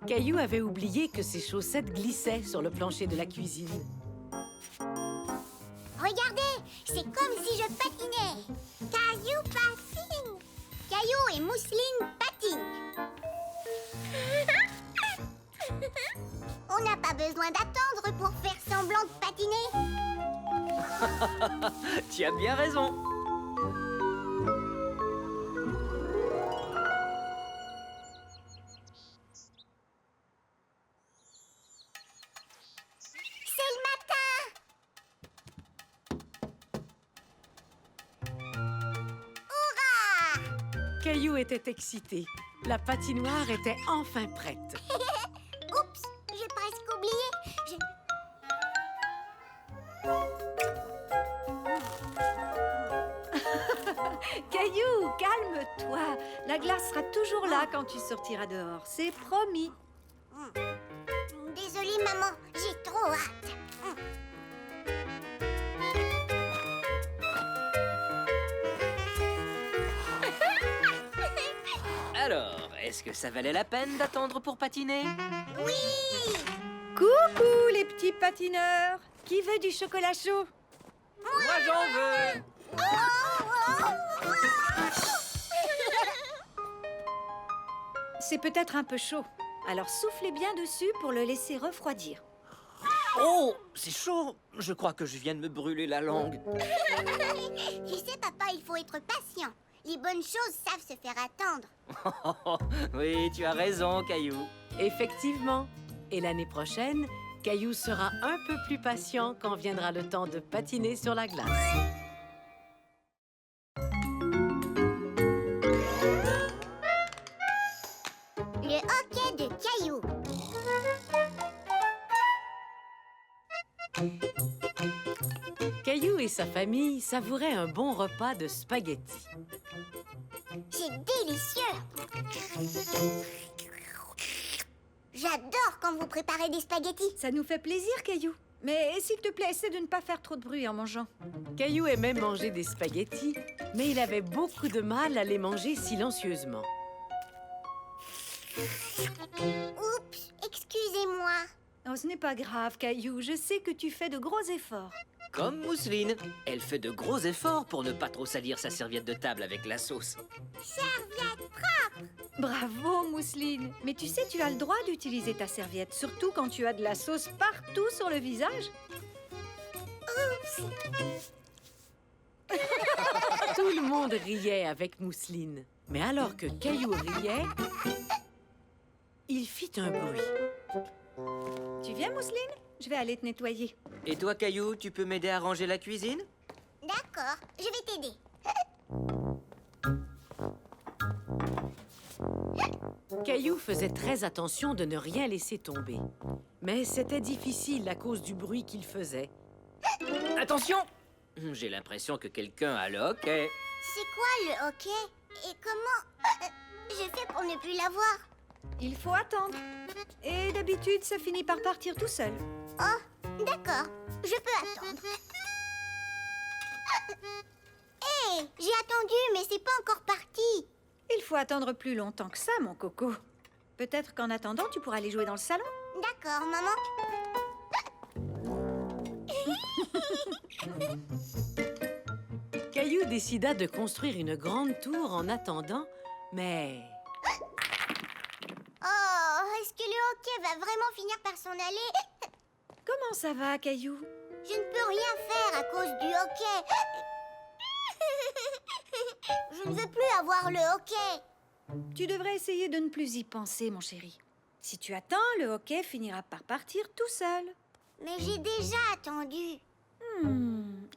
Caillou avait oublié que ses chaussettes glissaient sur le plancher de la cuisine. Regardez, c'est comme si je patinais. Caillou patine. Caillou et Mousseline patinent. On n'a pas besoin d'attendre pour faire semblant de patiner. Tu as bien raison. C'est le matin. Hurrah! Caillou était excité. La patinoire était enfin prête. Oups, j'ai presque oublié. Caillou, calme-toi. La glace sera toujours là quand tu sortiras dehors. C'est promis. Désolée, maman, j'ai trop hâte. Alors, est-ce que ça valait la peine d'attendre pour patiner? Oui! Coucou, les petits patineurs. Qui veut du chocolat chaud? Moi, j'en veux! C'est peut-être un peu chaud. Alors soufflez bien dessus pour le laisser refroidir. Oh, c'est chaud! Je crois que je viens de me brûler la langue. Tu sais, papa, il faut être patient. Les bonnes choses savent se faire attendre. Oui, tu as raison, Caillou. Effectivement. Et l'année prochaine, Caillou sera un peu plus patient quand viendra le temps de patiner sur la glace. Le hockey de Caillou. Caillou et sa famille savouraient un bon repas de spaghettis. C'est délicieux. J'adore quand vous préparez des spaghettis. Ça nous fait plaisir, Caillou. Mais s'il te plaît, essaie de ne pas faire trop de bruit en mangeant. Caillou aimait manger des spaghettis, mais il avait beaucoup de mal à les manger silencieusement. Oups, excusez-moi. Oh, ce n'est pas grave, Caillou. Je sais que tu fais de gros efforts. Comme Mousseline, elle fait de gros efforts pour ne pas trop salir sa serviette de table avec la sauce. Serviette propre. Bravo, Mousseline. Mais tu sais, tu as le droit d'utiliser ta serviette, surtout quand tu as de la sauce partout sur le visage. Tout le monde riait avec Mousseline. Mais alors que Caillou riait, il fit un bruit. Tu viens, Mousseline? Je vais aller te nettoyer. Et toi, Caillou, tu peux m'aider à ranger la cuisine? D'accord, je vais t'aider. Caillou faisait très attention de ne rien laisser tomber. Mais c'était difficile à cause du bruit qu'il faisait. Attention! J'ai l'impression que quelqu'un a le hockey. C'est quoi le hockey? Et comment je fais pour ne plus l'avoir? Il faut attendre. Et d'habitude, ça finit par partir tout seul. Oh, d'accord, je peux attendre. Hé, j'ai attendu, mais c'est pas encore parti. Il faut attendre plus longtemps que ça, mon coco. Peut-être qu'en attendant, tu pourras aller jouer dans le salon. D'accord, maman. Caillou décida de construire une grande tour en attendant, mais... Oh, est-ce que le hockey va vraiment finir par s'en aller? Comment ça va, Caillou? Je ne peux rien faire à cause du hockey. Je ne veux plus avoir le hockey. Tu devrais essayer de ne plus y penser, mon chéri. Si tu attends, le hockey finira par partir tout seul. Mais j'ai déjà attendu.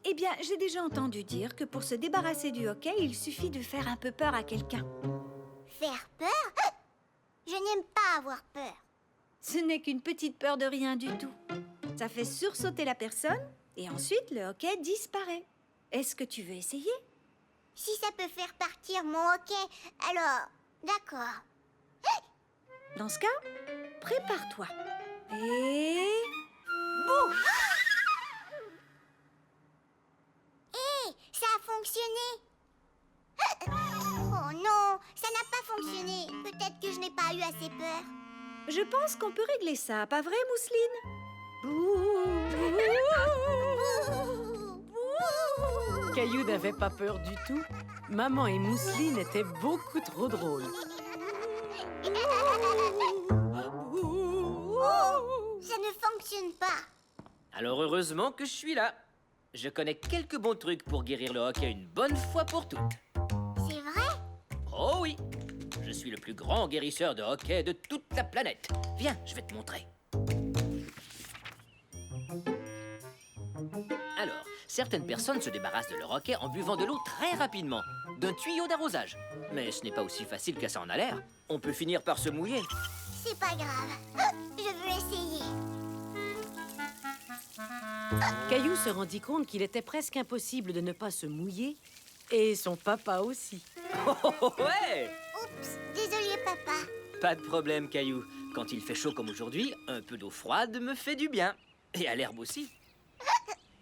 Eh bien, j'ai déjà entendu dire que pour se débarrasser du hockey, il suffit de faire un peu peur à quelqu'un. Faire peur? Je n'aime pas avoir peur. Ce n'est qu'une petite peur de rien du tout. Ça fait sursauter la personne et ensuite le hockey disparaît. Est-ce que tu veux essayer? Si ça peut faire partir mon hockey, alors d'accord. Dans ce cas, prépare-toi. Et... boum! Hé, ça a fonctionné. Oh non, ça n'a pas fonctionné. Peut-être que je n'ai pas eu assez peur. Je pense qu'on peut régler ça, pas vrai, Mousseline? Caillou n'avait pas peur du tout. Maman et Mousseline étaient beaucoup trop drôles. Ça ne fonctionne pas. Alors heureusement que je suis là. Je connais quelques bons trucs pour guérir le hockey une bonne fois pour toutes. C'est vrai? Oh oui! Je suis le plus grand guérisseur de hockey de toute la planète. Viens, je vais te montrer. Alors, certaines personnes se débarrassent de leur hockey en buvant de l'eau très rapidement, d'un tuyau d'arrosage. Mais ce n'est pas aussi facile que ça en a l'air. On peut finir par se mouiller. C'est pas grave. Je veux essayer. Caillou se rendit compte qu'il était presque impossible de ne pas se mouiller, et son papa aussi. Oh, ouais! Oups, désolé papa. Pas de problème, Caillou. Quand il fait chaud comme aujourd'hui, un peu d'eau froide me fait du bien. Et à l'herbe aussi.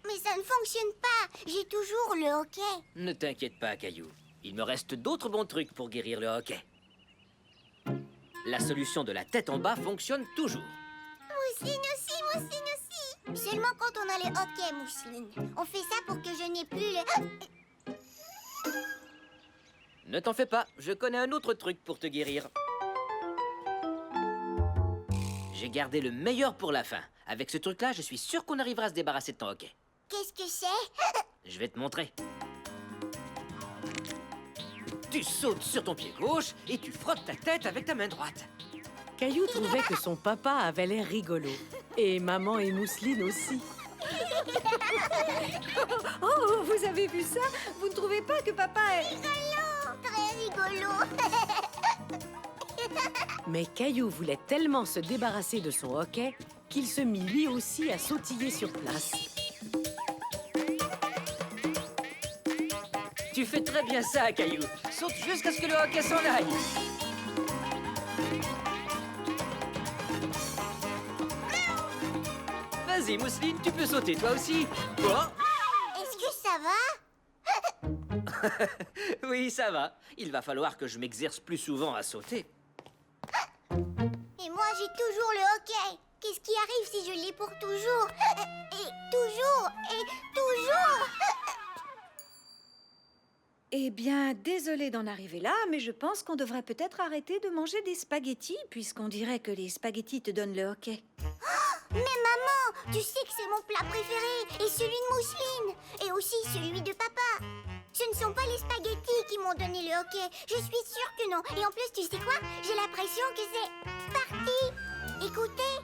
Mais ça ne fonctionne pas. J'ai toujours le hockey. Ne t'inquiète pas, Caillou. Il me reste d'autres bons trucs pour guérir le hockey. La solution de la tête en bas fonctionne toujours. Mousseline aussi, Mousseline aussi. Seulement quand on a le hockey, Mousseline. On fait ça pour que je n'ai plus le... Ne t'en fais pas, je connais un autre truc pour te guérir. J'ai gardé le meilleur pour la fin. Avec ce truc-là, je suis sûr qu'on arrivera à se débarrasser de ton hockey. Qu'est-ce que c'est? Je vais te montrer. Tu sautes sur ton pied gauche et tu frottes ta tête avec ta main droite. Caillou trouvait que son papa avait l'air rigolo. Et maman et Mousseline aussi. Oh, vous avez vu ça? Vous ne trouvez pas que papa est... Rigolo, très rigolo. Mais Caillou voulait tellement se débarrasser de son hockey qu'il se mit lui aussi à sautiller sur place. Tu fais très bien ça, Caillou. Saute jusqu'à ce que le hockey s'en aille. Vas-y, Mousseline, tu peux sauter toi aussi. Oh! Est-ce que ça va? Oui, ça va. Il va falloir que je m'exerce plus souvent à sauter. Et moi, j'ai toujours le hockey. Qu'est-ce qui arrive si je l'ai pour toujours? Et toujours, et toujours. Eh bien, désolée d'en arriver là, mais je pense qu'on devrait peut-être arrêter de manger des spaghettis, puisqu'on dirait que les spaghettis te donnent le hockey. Mais maman, tu sais que c'est mon plat préféré, et celui de Mousseline, et aussi celui de papa. Ce ne sont pas les spaghettis qui m'ont donné le hockey, je suis sûre que non. Et en plus, tu sais quoi? J'ai l'impression que c'est parti. Écoutez.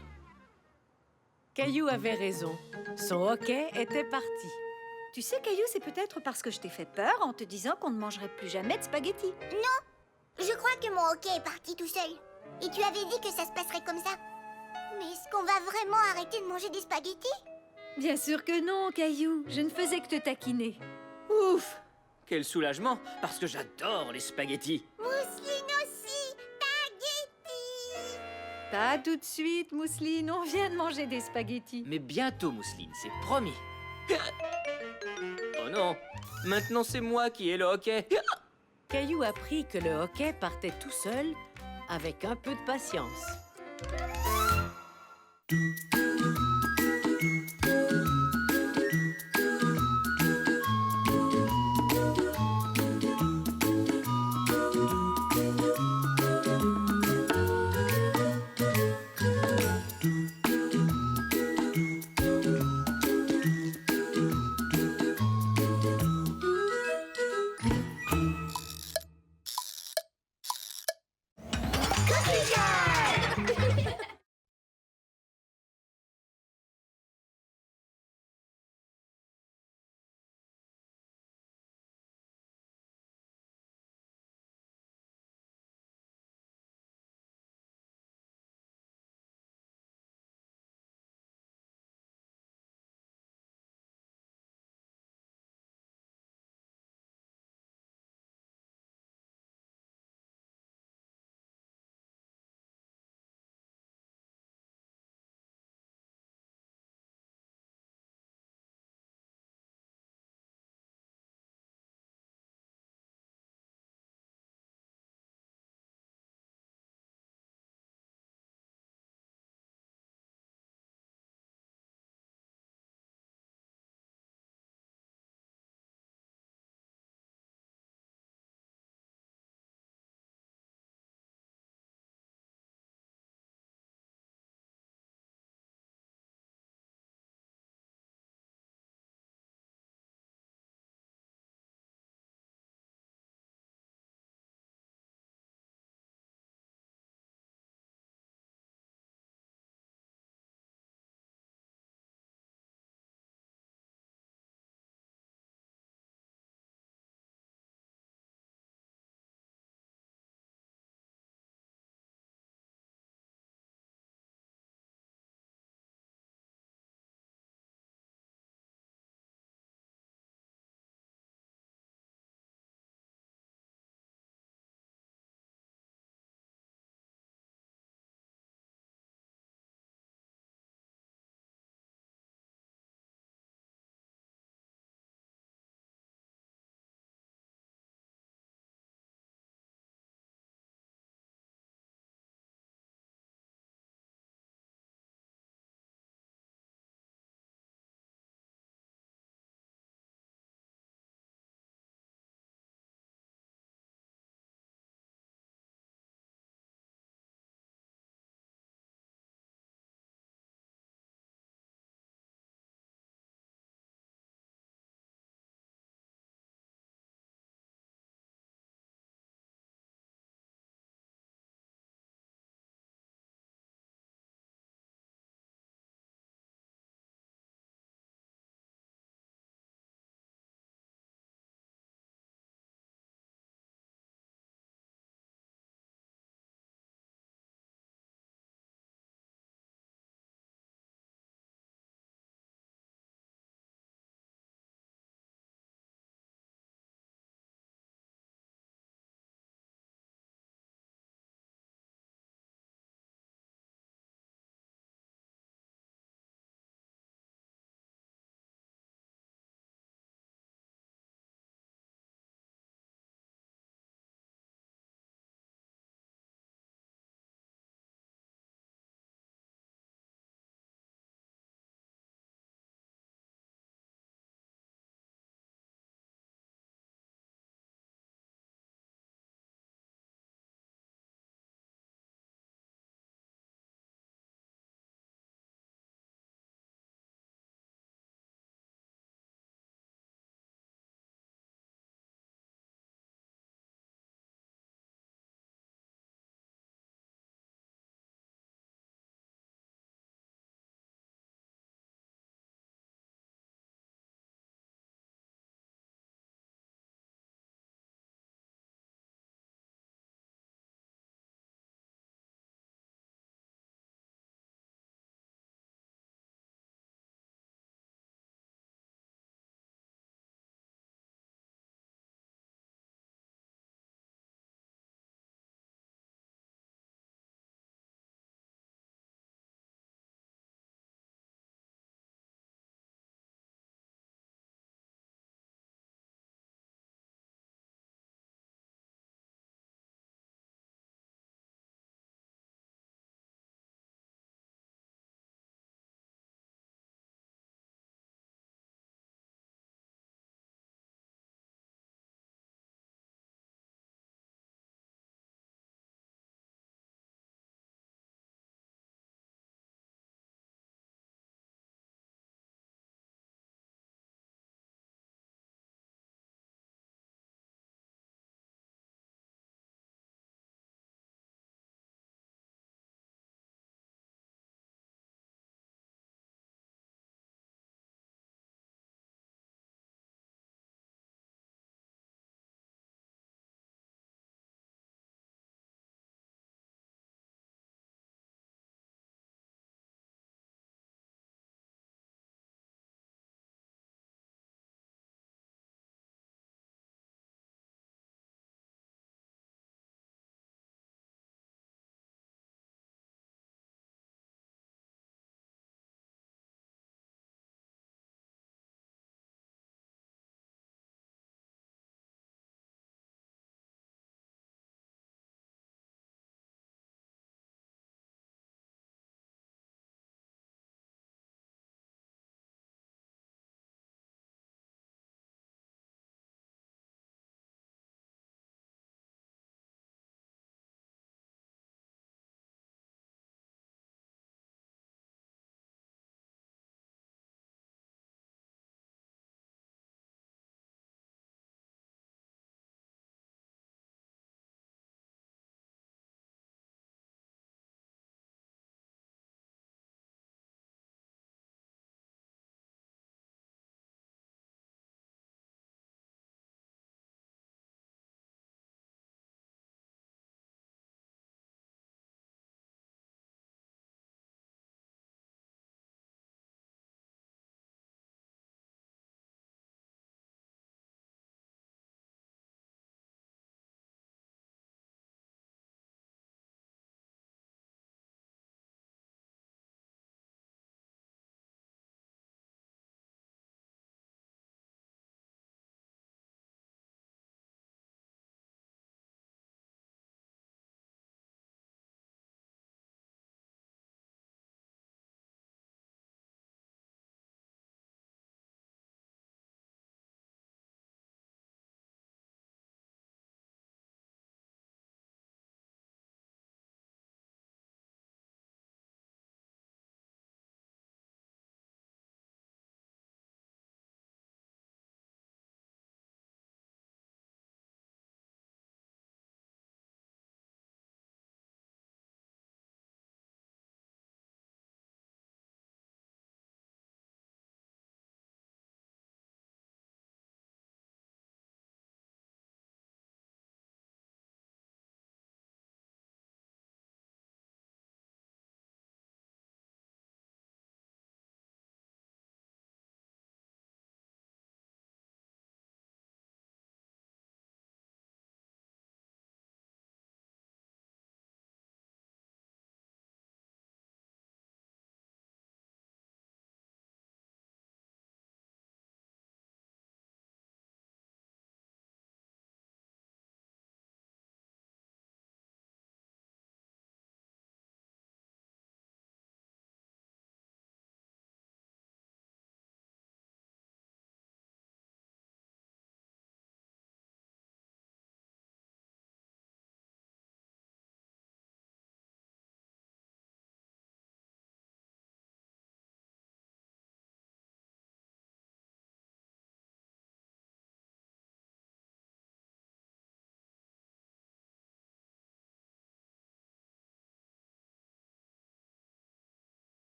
Caillou avait raison. Son hockey était parti. Tu sais, Caillou, c'est peut-être parce que je t'ai fait peur en te disant qu'on ne mangerait plus jamais de spaghettis. Non, je crois que mon hockey est parti tout seul. Et tu avais dit que ça se passerait comme ça. Mais est-ce qu'on va vraiment arrêter de manger des spaghettis? Bien sûr que non, Caillou. Je ne faisais que te taquiner. Ouf! Quel soulagement, parce que j'adore les spaghettis. Mousseline aussi, spaghettis. Pas tout de suite, Mousseline. On vient de manger des spaghettis. Mais bientôt, Mousseline, c'est promis. Oh non, maintenant c'est moi qui ai le hockey. Caillou apprit que le hockey partait tout seul, avec un peu de patience.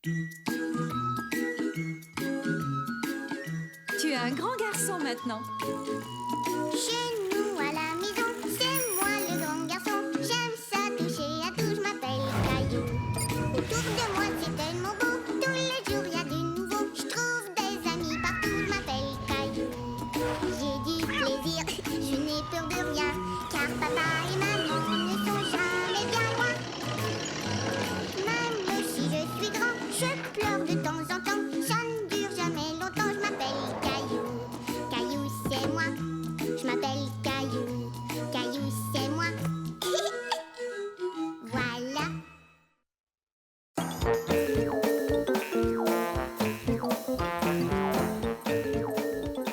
Tu es un grand garçon maintenant. Chez nous à la maison, c'est moi le grand garçon. J'aime ça toucher à tout, je m'appelle Caillou. Autour de moi c'est tellement beau, tous les jours il y a du nouveau. Je trouve des amis partout, je m'appelle Caillou. J'ai du plaisir, je n'ai peur de rien, car papa et maman ne sont jamais bien loin. Même si je suis grand, je pleure de temps en temps. Ça ne dure jamais longtemps, je m'appelle Caillou. Caillou c'est moi, je m'appelle Caillou. Caillou c'est moi. Voilà.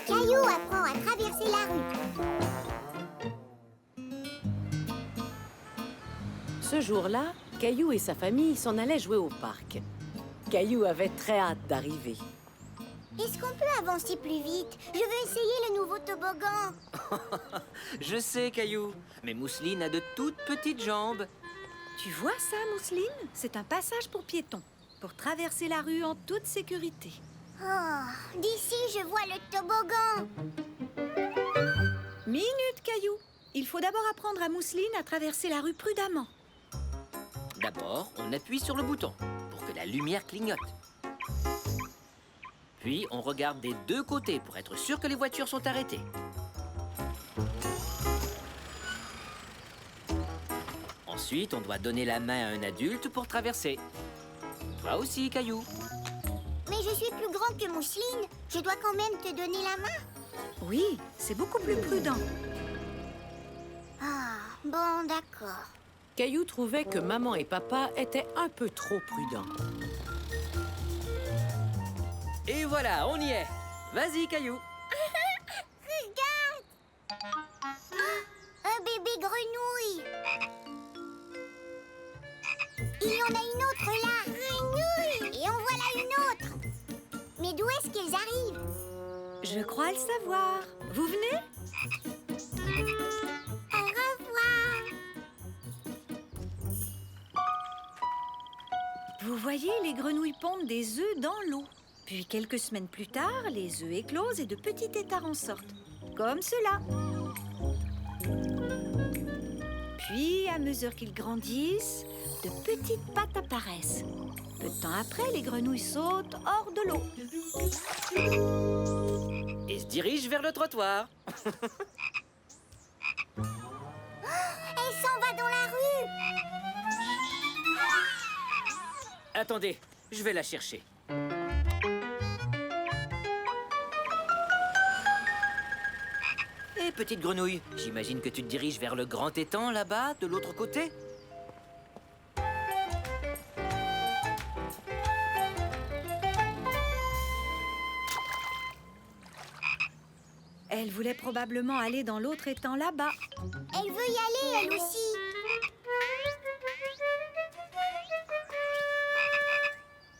Caillou apprend à traverser la rue. Ce jour-là, Caillou et sa famille s'en allaient jouer au parc. Caillou avait très hâte d'arriver. Est-ce qu'on peut avancer plus vite? Je veux essayer le nouveau toboggan. Je sais, Caillou, mais Mousseline a de toutes petites jambes. Tu vois ça, Mousseline? C'est un passage pour piétons, pour traverser la rue en toute sécurité. Oh, d'ici je vois le toboggan. Minute, Caillou. Il faut d'abord apprendre à Mousseline à traverser la rue prudemment. D'abord, on appuie sur le bouton pour que la lumière clignote. Puis, on regarde des deux côtés pour être sûr que les voitures sont arrêtées. Ensuite, on doit donner la main à un adulte pour traverser. Toi aussi, Caillou. Mais je suis plus grand que Mousseline. Je dois quand même te donner la main. Oui, c'est beaucoup plus prudent. Ah, bon, d'accord. Caillou trouvait que maman et papa étaient un peu trop prudents. Et voilà, on y est. Vas-y, Caillou. Regarde! Un bébé grenouille. Il y en a une autre là. Grenouille! Et en voilà une autre. Mais d'où est-ce qu'elles arrivent? Je crois le savoir. Vous venez? Au revoir. Vous voyez, les grenouilles pondent des œufs dans l'eau. Puis quelques semaines plus tard, les œufs éclosent et de petits têtards en sortent. Comme cela. Puis, à mesure qu'ils grandissent, de petites pattes apparaissent. Peu de temps après, les grenouilles sautent hors de l'eau. Et se dirige vers le trottoir. Elle s'en va dans la rue. Attendez, je vais la chercher. Hé, petite grenouille, j'imagine que tu te diriges vers le grand étang là-bas, de l'autre côté? Elle voulait probablement aller dans l'autre étang là-bas. Elle veut y aller, elle aussi.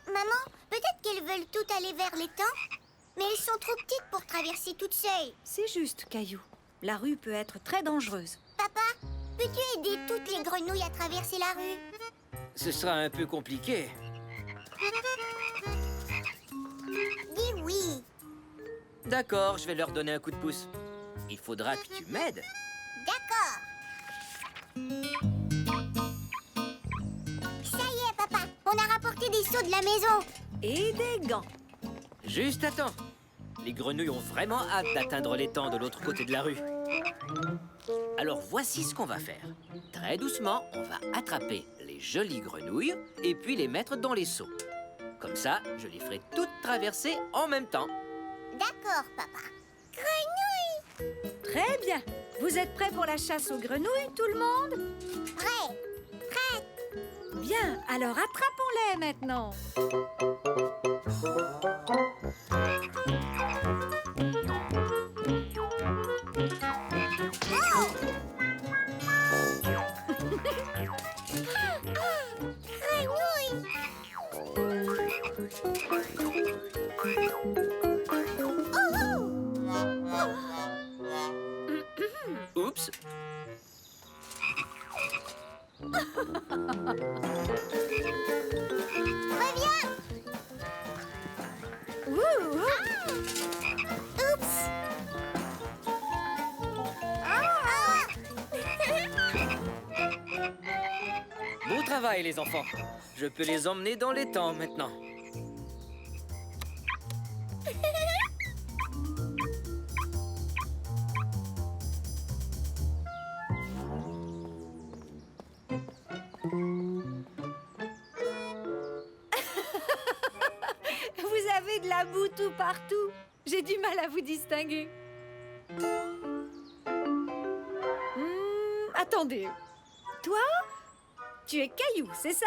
Maman, peut-être qu'elles veulent toutes aller vers l'étang, mais elles sont trop petites pour traverser toutes seules. C'est juste, Caillou. La rue peut être très dangereuse. Papa, peux-tu aider toutes les grenouilles à traverser la rue? Ce sera un peu compliqué. Dis oui. D'accord, je vais leur donner un coup de pouce. Il faudra que tu m'aides. D'accord. Ça y est, papa. On a rapporté des seaux de la maison. Et des gants. Juste à temps. Les grenouilles ont vraiment hâte d'atteindre l'étang de l'autre côté de la rue. Alors voici ce qu'on va faire. Très doucement, on va attraper les jolies grenouilles et puis les mettre dans les seaux. Comme ça, je les ferai toutes traverser en même temps. D'accord, papa. Grenouille. Très bien. Vous êtes prêts pour la chasse aux grenouilles, tout le monde? Prêt. Prêt. Bien, alors attrapons-les maintenant. Oups. Reviens. Oups. Bon travail, les enfants. Je peux les emmener dans les temps maintenant. Vous avez de la boue tout partout. J'ai du mal à vous distinguer. Attendez. Toi, tu es Caillou, c'est ça?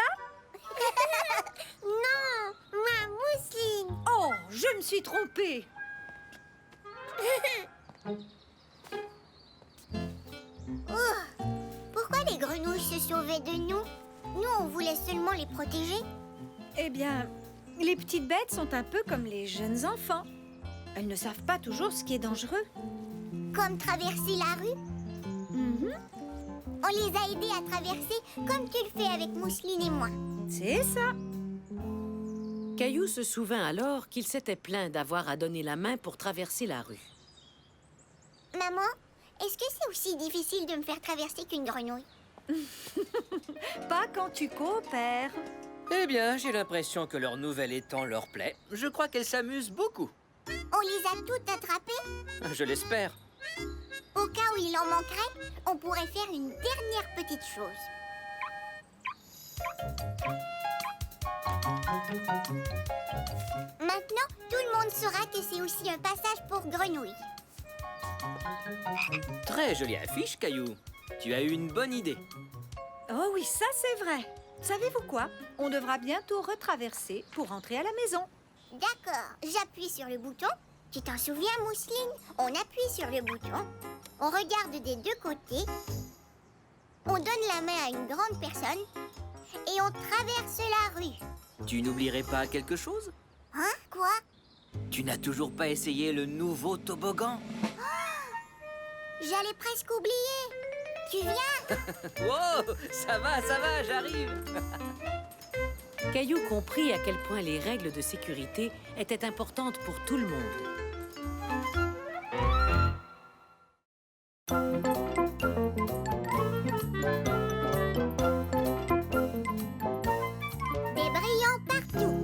Non, moi, Mousseline. Oh, je me suis trompée. Oh, pourquoi les grenouilles se sauvaient de nous? Nous, on voulait seulement les protéger. Eh bien, les petites bêtes sont un peu comme les jeunes enfants. Elles ne savent pas toujours ce qui est dangereux. Comme traverser la rue. On les a aidés à traverser comme tu le fais avec Mousseline et moi. C'est ça. Caillou se souvint alors qu'il s'était plaint d'avoir à donner la main pour traverser la rue. Maman, est-ce que c'est aussi difficile de me faire traverser qu'une grenouille? Pas quand tu coopères. Eh bien, j'ai l'impression que leur nouvel étang leur plaît. Je crois qu'elles s'amusent beaucoup. On les a toutes attrapées? Je l'espère. Au cas où il en manquerait, on pourrait faire une dernière petite chose. Maintenant, tout le monde saura que c'est aussi un passage pour grenouilles. Très jolie affiche, Caillou. Tu as eu une bonne idée. Oh oui, ça c'est vrai. Savez-vous quoi? On devra bientôt retraverser pour rentrer à la maison. D'accord, j'appuie sur le bouton. Tu t'en souviens, Mousseline? On appuie sur le bouton, on regarde des deux côtés, on donne la main à une grande personne et on traverse la rue. Tu n'oublierais pas quelque chose? Hein? Quoi? Tu n'as toujours pas essayé le nouveau toboggan? J'allais presque oublier. Tu viens? Wow, ça va, j'arrive. Caillou comprit à quel point les règles de sécurité étaient importantes pour tout le monde. Des brillants partout.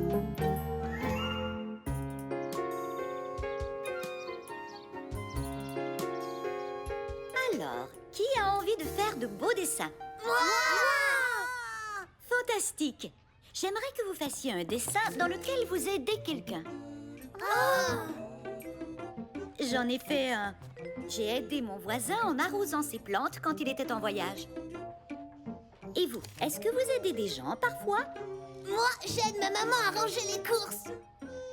Alors, qui a envie de faire de beaux dessins? Fantastique! J'aimerais que vous fassiez un dessin dans lequel vous aidez quelqu'un. J'en ai fait un. J'ai aidé mon voisin en arrosant ses plantes quand il était en voyage. Et vous, est-ce que vous aidez des gens parfois? Moi, j'aide ma maman à ranger les courses.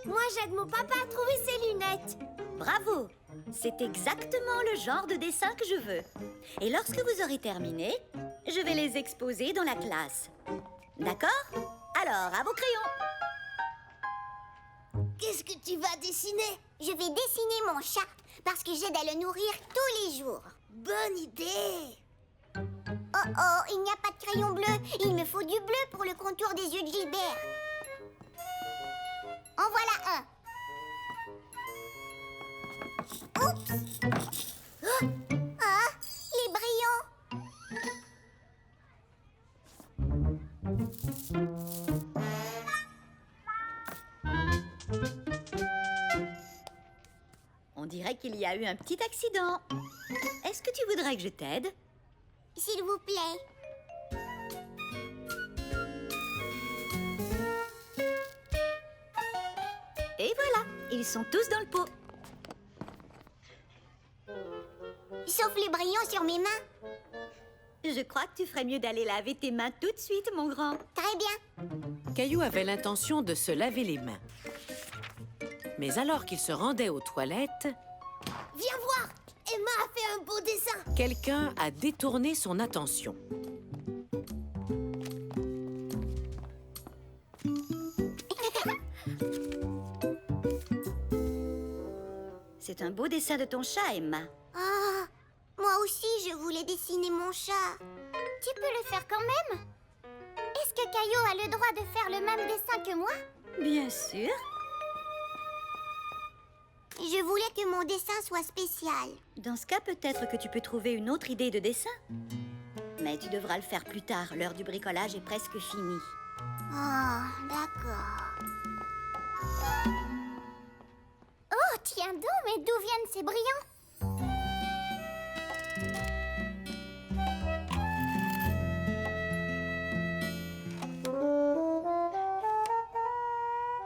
Moi, j'aide mon papa à trouver ses lunettes. Bravo! C'est exactement le genre de dessin que je veux. Et lorsque vous aurez terminé, je vais les exposer dans la classe. D'accord? Alors, à vos crayons! Qu'est-ce que tu vas dessiner? Je vais dessiner mon chat, parce que j'aide à le nourrir tous les jours. Bonne idée! Oh, il n'y a pas de crayon bleu. Il me faut du bleu pour le contour des yeux de Gilbert. En voilà un. Oups! Ah, les brillants! On dirait qu'il y a eu un petit accident. Est-ce que tu voudrais que je t'aide? S'il vous plaît. Et voilà, ils sont tous dans le pot. Sauf les brillants sur mes mains. Je crois que tu ferais mieux d'aller laver tes mains tout de suite, mon grand. Très bien. Caillou avait l'intention de se laver les mains. Mais alors qu'il se rendait aux toilettes, Viens voir. Emma a fait un beau dessin. quelqu'un a détourné son attention. C'est un beau dessin de ton chat, Emma. Ah, moi aussi, je voulais dessiner mon chat. Tu peux le faire quand même? Est-ce que Caillou a le droit de faire le même dessin que moi? Bien sûr. que mon dessin soit spécial. Dans ce cas, peut-être que tu peux trouver une autre idée de dessin. Mais tu devras le faire plus tard. L'heure du bricolage est presque finie. Oh, d'accord. Oh, tiens donc, mais d'où viennent ces brillants?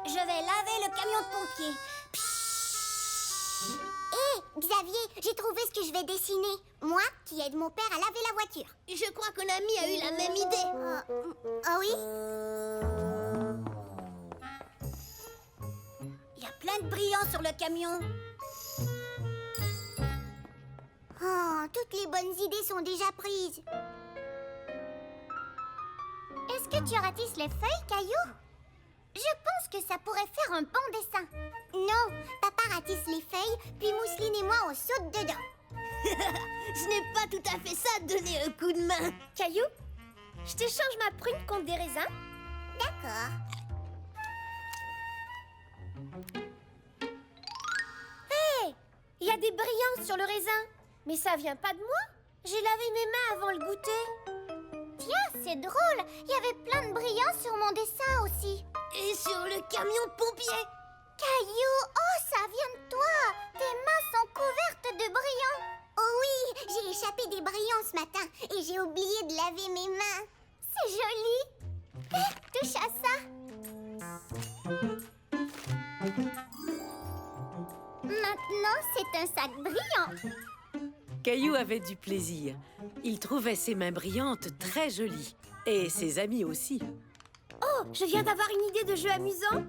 Je vais laver le camion de pompiers. Hé, Xavier, j'ai trouvé ce que je vais dessiner. Moi, qui aide mon père à laver la voiture. Je crois que Nami a eu la même idée. Ah oui? Il y a plein de brillants sur le camion. Oh, toutes les bonnes idées sont déjà prises. Est-ce que tu ratisses les feuilles, Caillou? Je pense que ça pourrait faire un bon dessin. Non, papa ratisse les feuilles, puis Mousseline et moi on saute dedans. Ce n'est pas tout à fait ça, donner un coup de main. Caillou, je t'échange ma prune contre des raisins. D'accord. Hé, il y a des brillants sur le raisin. Mais ça vient pas de moi. J'ai lavé mes mains avant le goûter. Tiens, c'est drôle. Il y avait plein de brillants sur mon dessin aussi. Et sur le camion de pompiers. Caillou, oh, ça vient de toi. Tes mains sont couvertes de brillants. Oh oui, j'ai échappé des brillants ce matin et j'ai oublié de laver mes mains. C'est joli. Touche à ça. Maintenant, c'est un sac brillant. Caillou avait du plaisir. Il trouvait ses mains brillantes très jolies. Et ses amis aussi. Oh, je viens d'avoir une idée de jeu amusant.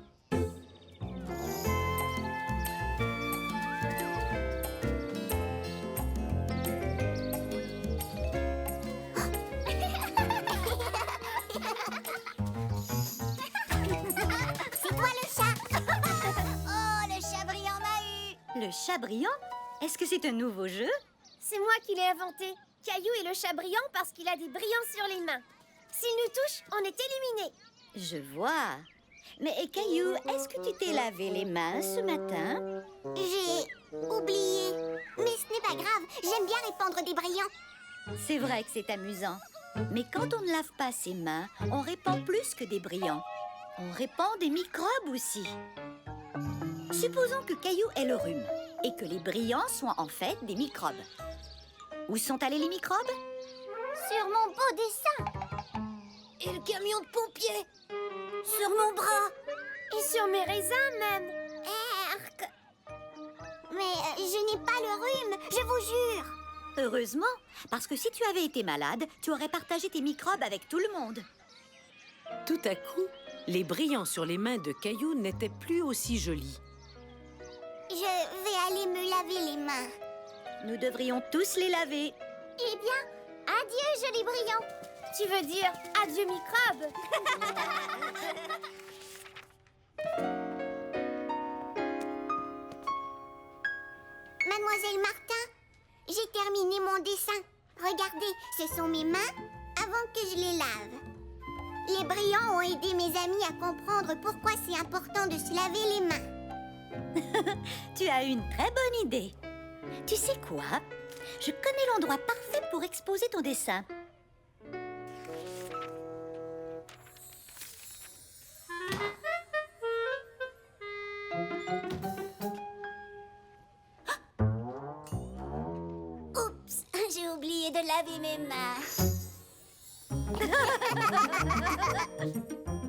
C'est toi le chat. Oh, le chat brillant m'a eu. Le chat brillant? Est-ce que c'est un nouveau jeu? C'est moi qui l'ai inventé. Caillou est le chat brillant parce qu'il a des brillants sur les mains. S'il nous touche, on est éliminé. Je vois. Mais Caillou, est-ce que tu t'es lavé les mains ce matin? J'ai oublié. Mais ce n'est pas grave, j'aime bien répandre des brillants. C'est vrai que c'est amusant. Mais quand on ne lave pas ses mains, on répand plus que des brillants. On répand des microbes aussi. Supposons que Caillou ait le rhume et que les brillants soient en fait des microbes. Où sont allés les microbes? Sur mon beau dessin. Et le camion de pompiers. Sur mon bras. Et sur mes raisins même. Erk. Mais je n'ai pas le rhume, je vous jure. Heureusement, parce que si tu avais été malade, tu aurais partagé tes microbes avec tout le monde. Tout à coup, les brillants sur les mains de Caillou n'étaient plus aussi jolis. Je vais aller me laver les mains. Nous devrions tous les laver. Eh bien, adieu, joli brillant. Tu veux dire adieu, microbe? Mademoiselle Martin, j'ai terminé mon dessin. Regardez, ce sont mes mains avant que je les lave. Les brillants ont aidé mes amis à comprendre pourquoi c'est important de se laver les mains. Tu as une très bonne idée. Tu sais quoi? Je connais l'endroit parfait pour exposer ton dessin. Oups, j'ai oublié de laver mes mains.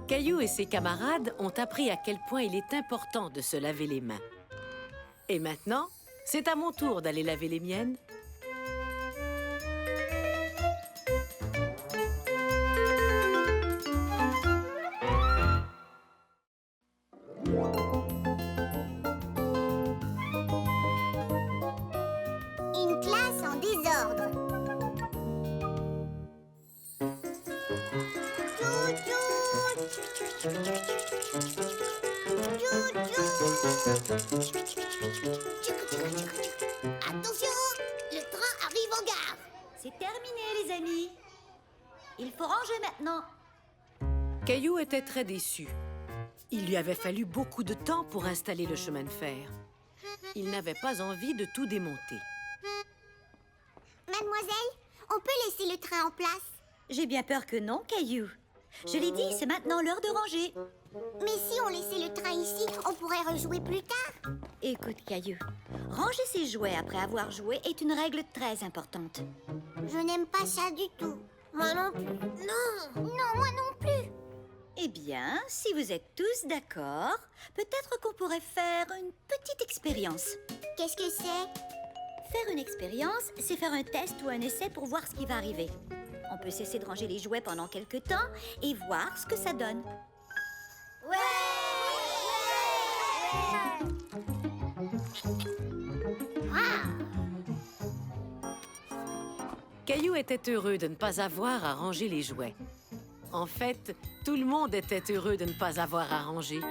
Caillou et ses camarades ont appris à quel point il est important de se laver les mains. Et maintenant, c'est à mon tour d'aller laver les miennes. Une classe en désordre. Attention, le train arrive en gare. C'est terminé, les amis. Il faut ranger maintenant. Caillou était très déçu. Il lui avait fallu beaucoup de temps pour installer le chemin de fer. Il n'avait pas envie de tout démonter. Mademoiselle, on peut laisser le train en place. J'ai bien peur que non, Caillou. Je l'ai dit, c'est maintenant l'heure de ranger. Mais si on laissait le train ici, on pourrait rejouer plus tard. Écoute, Caillou, ranger ses jouets après avoir joué est une règle très importante. Je n'aime pas ça du tout. Moi non plus. Non, moi non plus. Eh bien, si vous êtes tous d'accord, peut-être qu'on pourrait faire une petite expérience. Qu'est-ce que c'est? Faire une expérience, c'est faire un test ou un essai pour voir ce qui va arriver. On peut cesser de ranger les jouets pendant quelques temps et voir ce que ça donne. Caillou était heureux de ne pas avoir à ranger les jouets. En fait, tout le monde était heureux de ne pas avoir à ranger. Au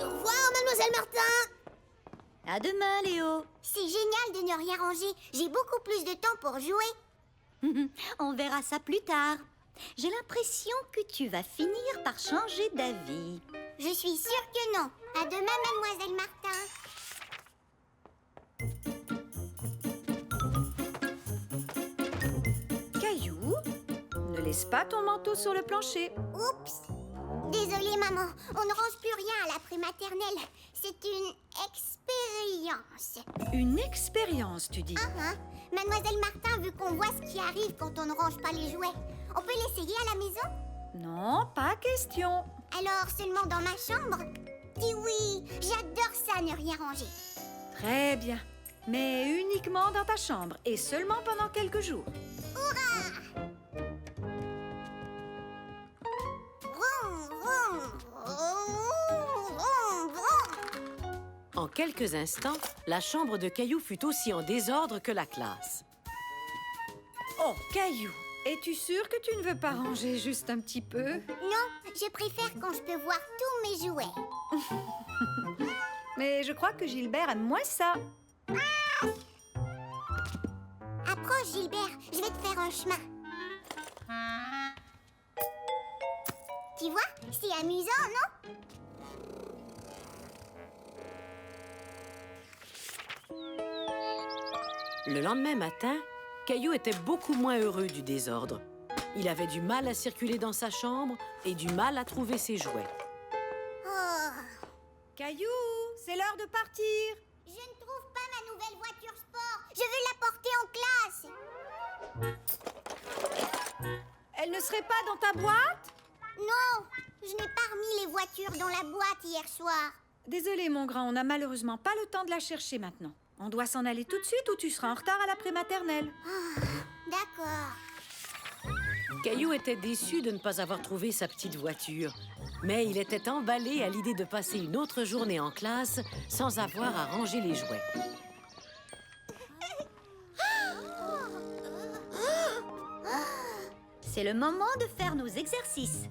revoir, Mademoiselle Martin. À demain, Léo. C'est génial de ne rien ranger. J'ai beaucoup plus de temps pour jouer. On verra ça plus tard. J'ai l'impression que tu vas finir par changer d'avis. Je suis sûre que non. À demain, Mademoiselle Martin. Caillou, ne laisse pas ton manteau sur le plancher. Oups. Désolée, maman. On ne range plus rien à la prématernelle. C'est une expérience. Une expérience, tu dis. Mademoiselle Martin veut qu'on voit ce qui arrive quand on ne range pas les jouets. On peut l'essayer à la maison? Non, pas question. Alors seulement dans ma chambre? Dis oui, j'adore ça, ne rien ranger. Très bien. Mais uniquement dans ta chambre et seulement pendant quelques jours. Vroom, vroom, vroom, vroom, vroom. En quelques instants, la chambre de Caillou fut aussi en désordre que la classe. Oh, Caillou, es-tu sûr que tu ne veux pas ranger juste un petit peu? Non, je préfère quand je peux voir tous mes jouets. Mais je crois que Gilbert aime moins ça. Approche, Gilbert, je vais te faire un chemin. Tu vois, c'est amusant, non? Le lendemain matin, Caillou était beaucoup moins heureux du désordre. Il avait du mal à circuler dans sa chambre et du mal à trouver ses jouets. Oh, Caillou, c'est l'heure de partir. je ne trouve pas ma nouvelle voiture sport. Je veux la porter en classe. Elle ne serait pas dans ta boîte? Non, je n'ai pas remis les voitures dans la boîte hier soir. Désolé, mon grand, on n'a malheureusement pas le temps de la chercher maintenant. On doit s'en aller tout de suite ou tu seras en retard à la prématernelle. D'accord. Caillou était déçu de ne pas avoir trouvé sa petite voiture. Mais il était emballé à l'idée de passer une autre journée en classe sans avoir à ranger les jouets. C'est le moment de faire nos exercices.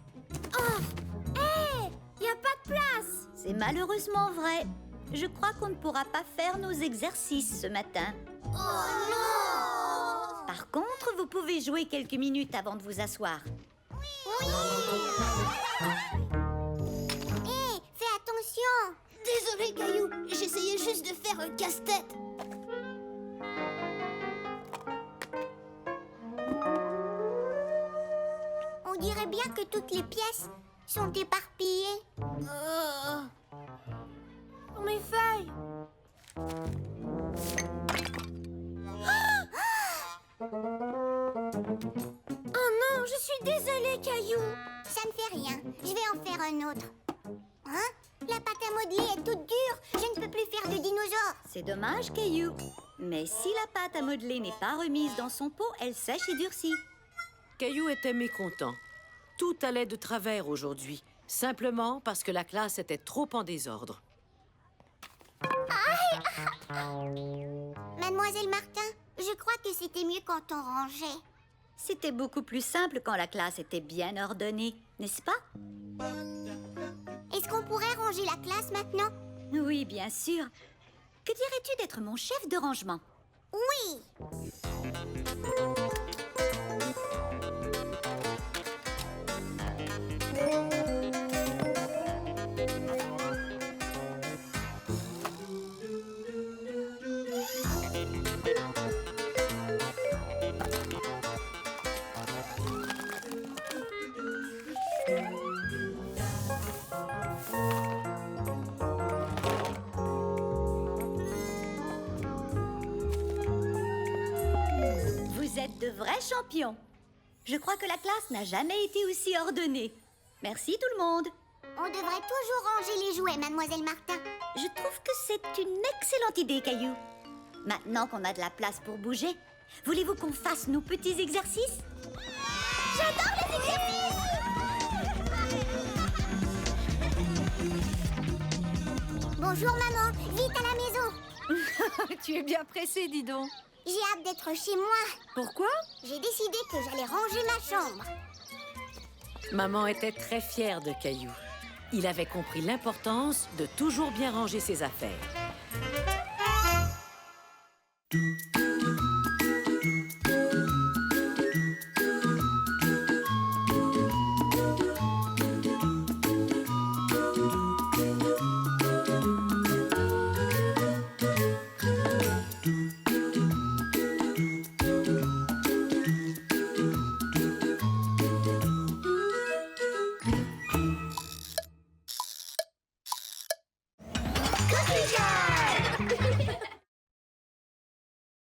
Y a pas de place. C'est malheureusement vrai. Je crois qu'on ne pourra pas faire nos exercices ce matin. Oh non. Par contre, vous pouvez jouer quelques minutes avant de vous asseoir. Oui. Hé, fais attention. Désolé, Caillou. J'essayais juste de faire un casse-tête. On dirait bien que toutes les pièces sont éparpillées. Pour mes feuilles. Oh non, je suis désolée, Caillou. Ça ne fait rien. Je vais en faire un autre. Hein? La pâte à modeler est toute dure. Je ne peux plus faire de dinosaures. C'est dommage, Caillou. Mais si la pâte à modeler n'est pas remise dans son pot, elle sèche et durcit. Caillou était mécontent. Tout allait de travers aujourd'hui, simplement parce que la classe était trop en désordre. Mademoiselle Martin, je crois que c'était mieux quand on rangeait. C'était beaucoup plus simple quand la classe était bien ordonnée. n'est-ce pas? Est-ce qu'on pourrait ranger la classe maintenant? Oui, bien sûr. Que dirais-tu d'être mon chef de rangement? Oui. Vous êtes de vrais champions. Je crois que la classe n'a jamais été aussi ordonnée. Merci tout le monde. On devrait toujours ranger les jouets, Mademoiselle Martin. Je trouve que c'est une excellente idée, Caillou. Maintenant qu'on a de la place pour bouger, voulez-vous qu'on fasse nos petits exercices? J'adore les exercices! Bonjour, maman. Vite à la maison. Tu es bien pressée, dis donc. J'ai hâte d'être chez moi. Pourquoi? J'ai décidé que j'allais ranger ma chambre. Maman était très fière de Caillou. Il avait compris l'importance de toujours bien ranger ses affaires.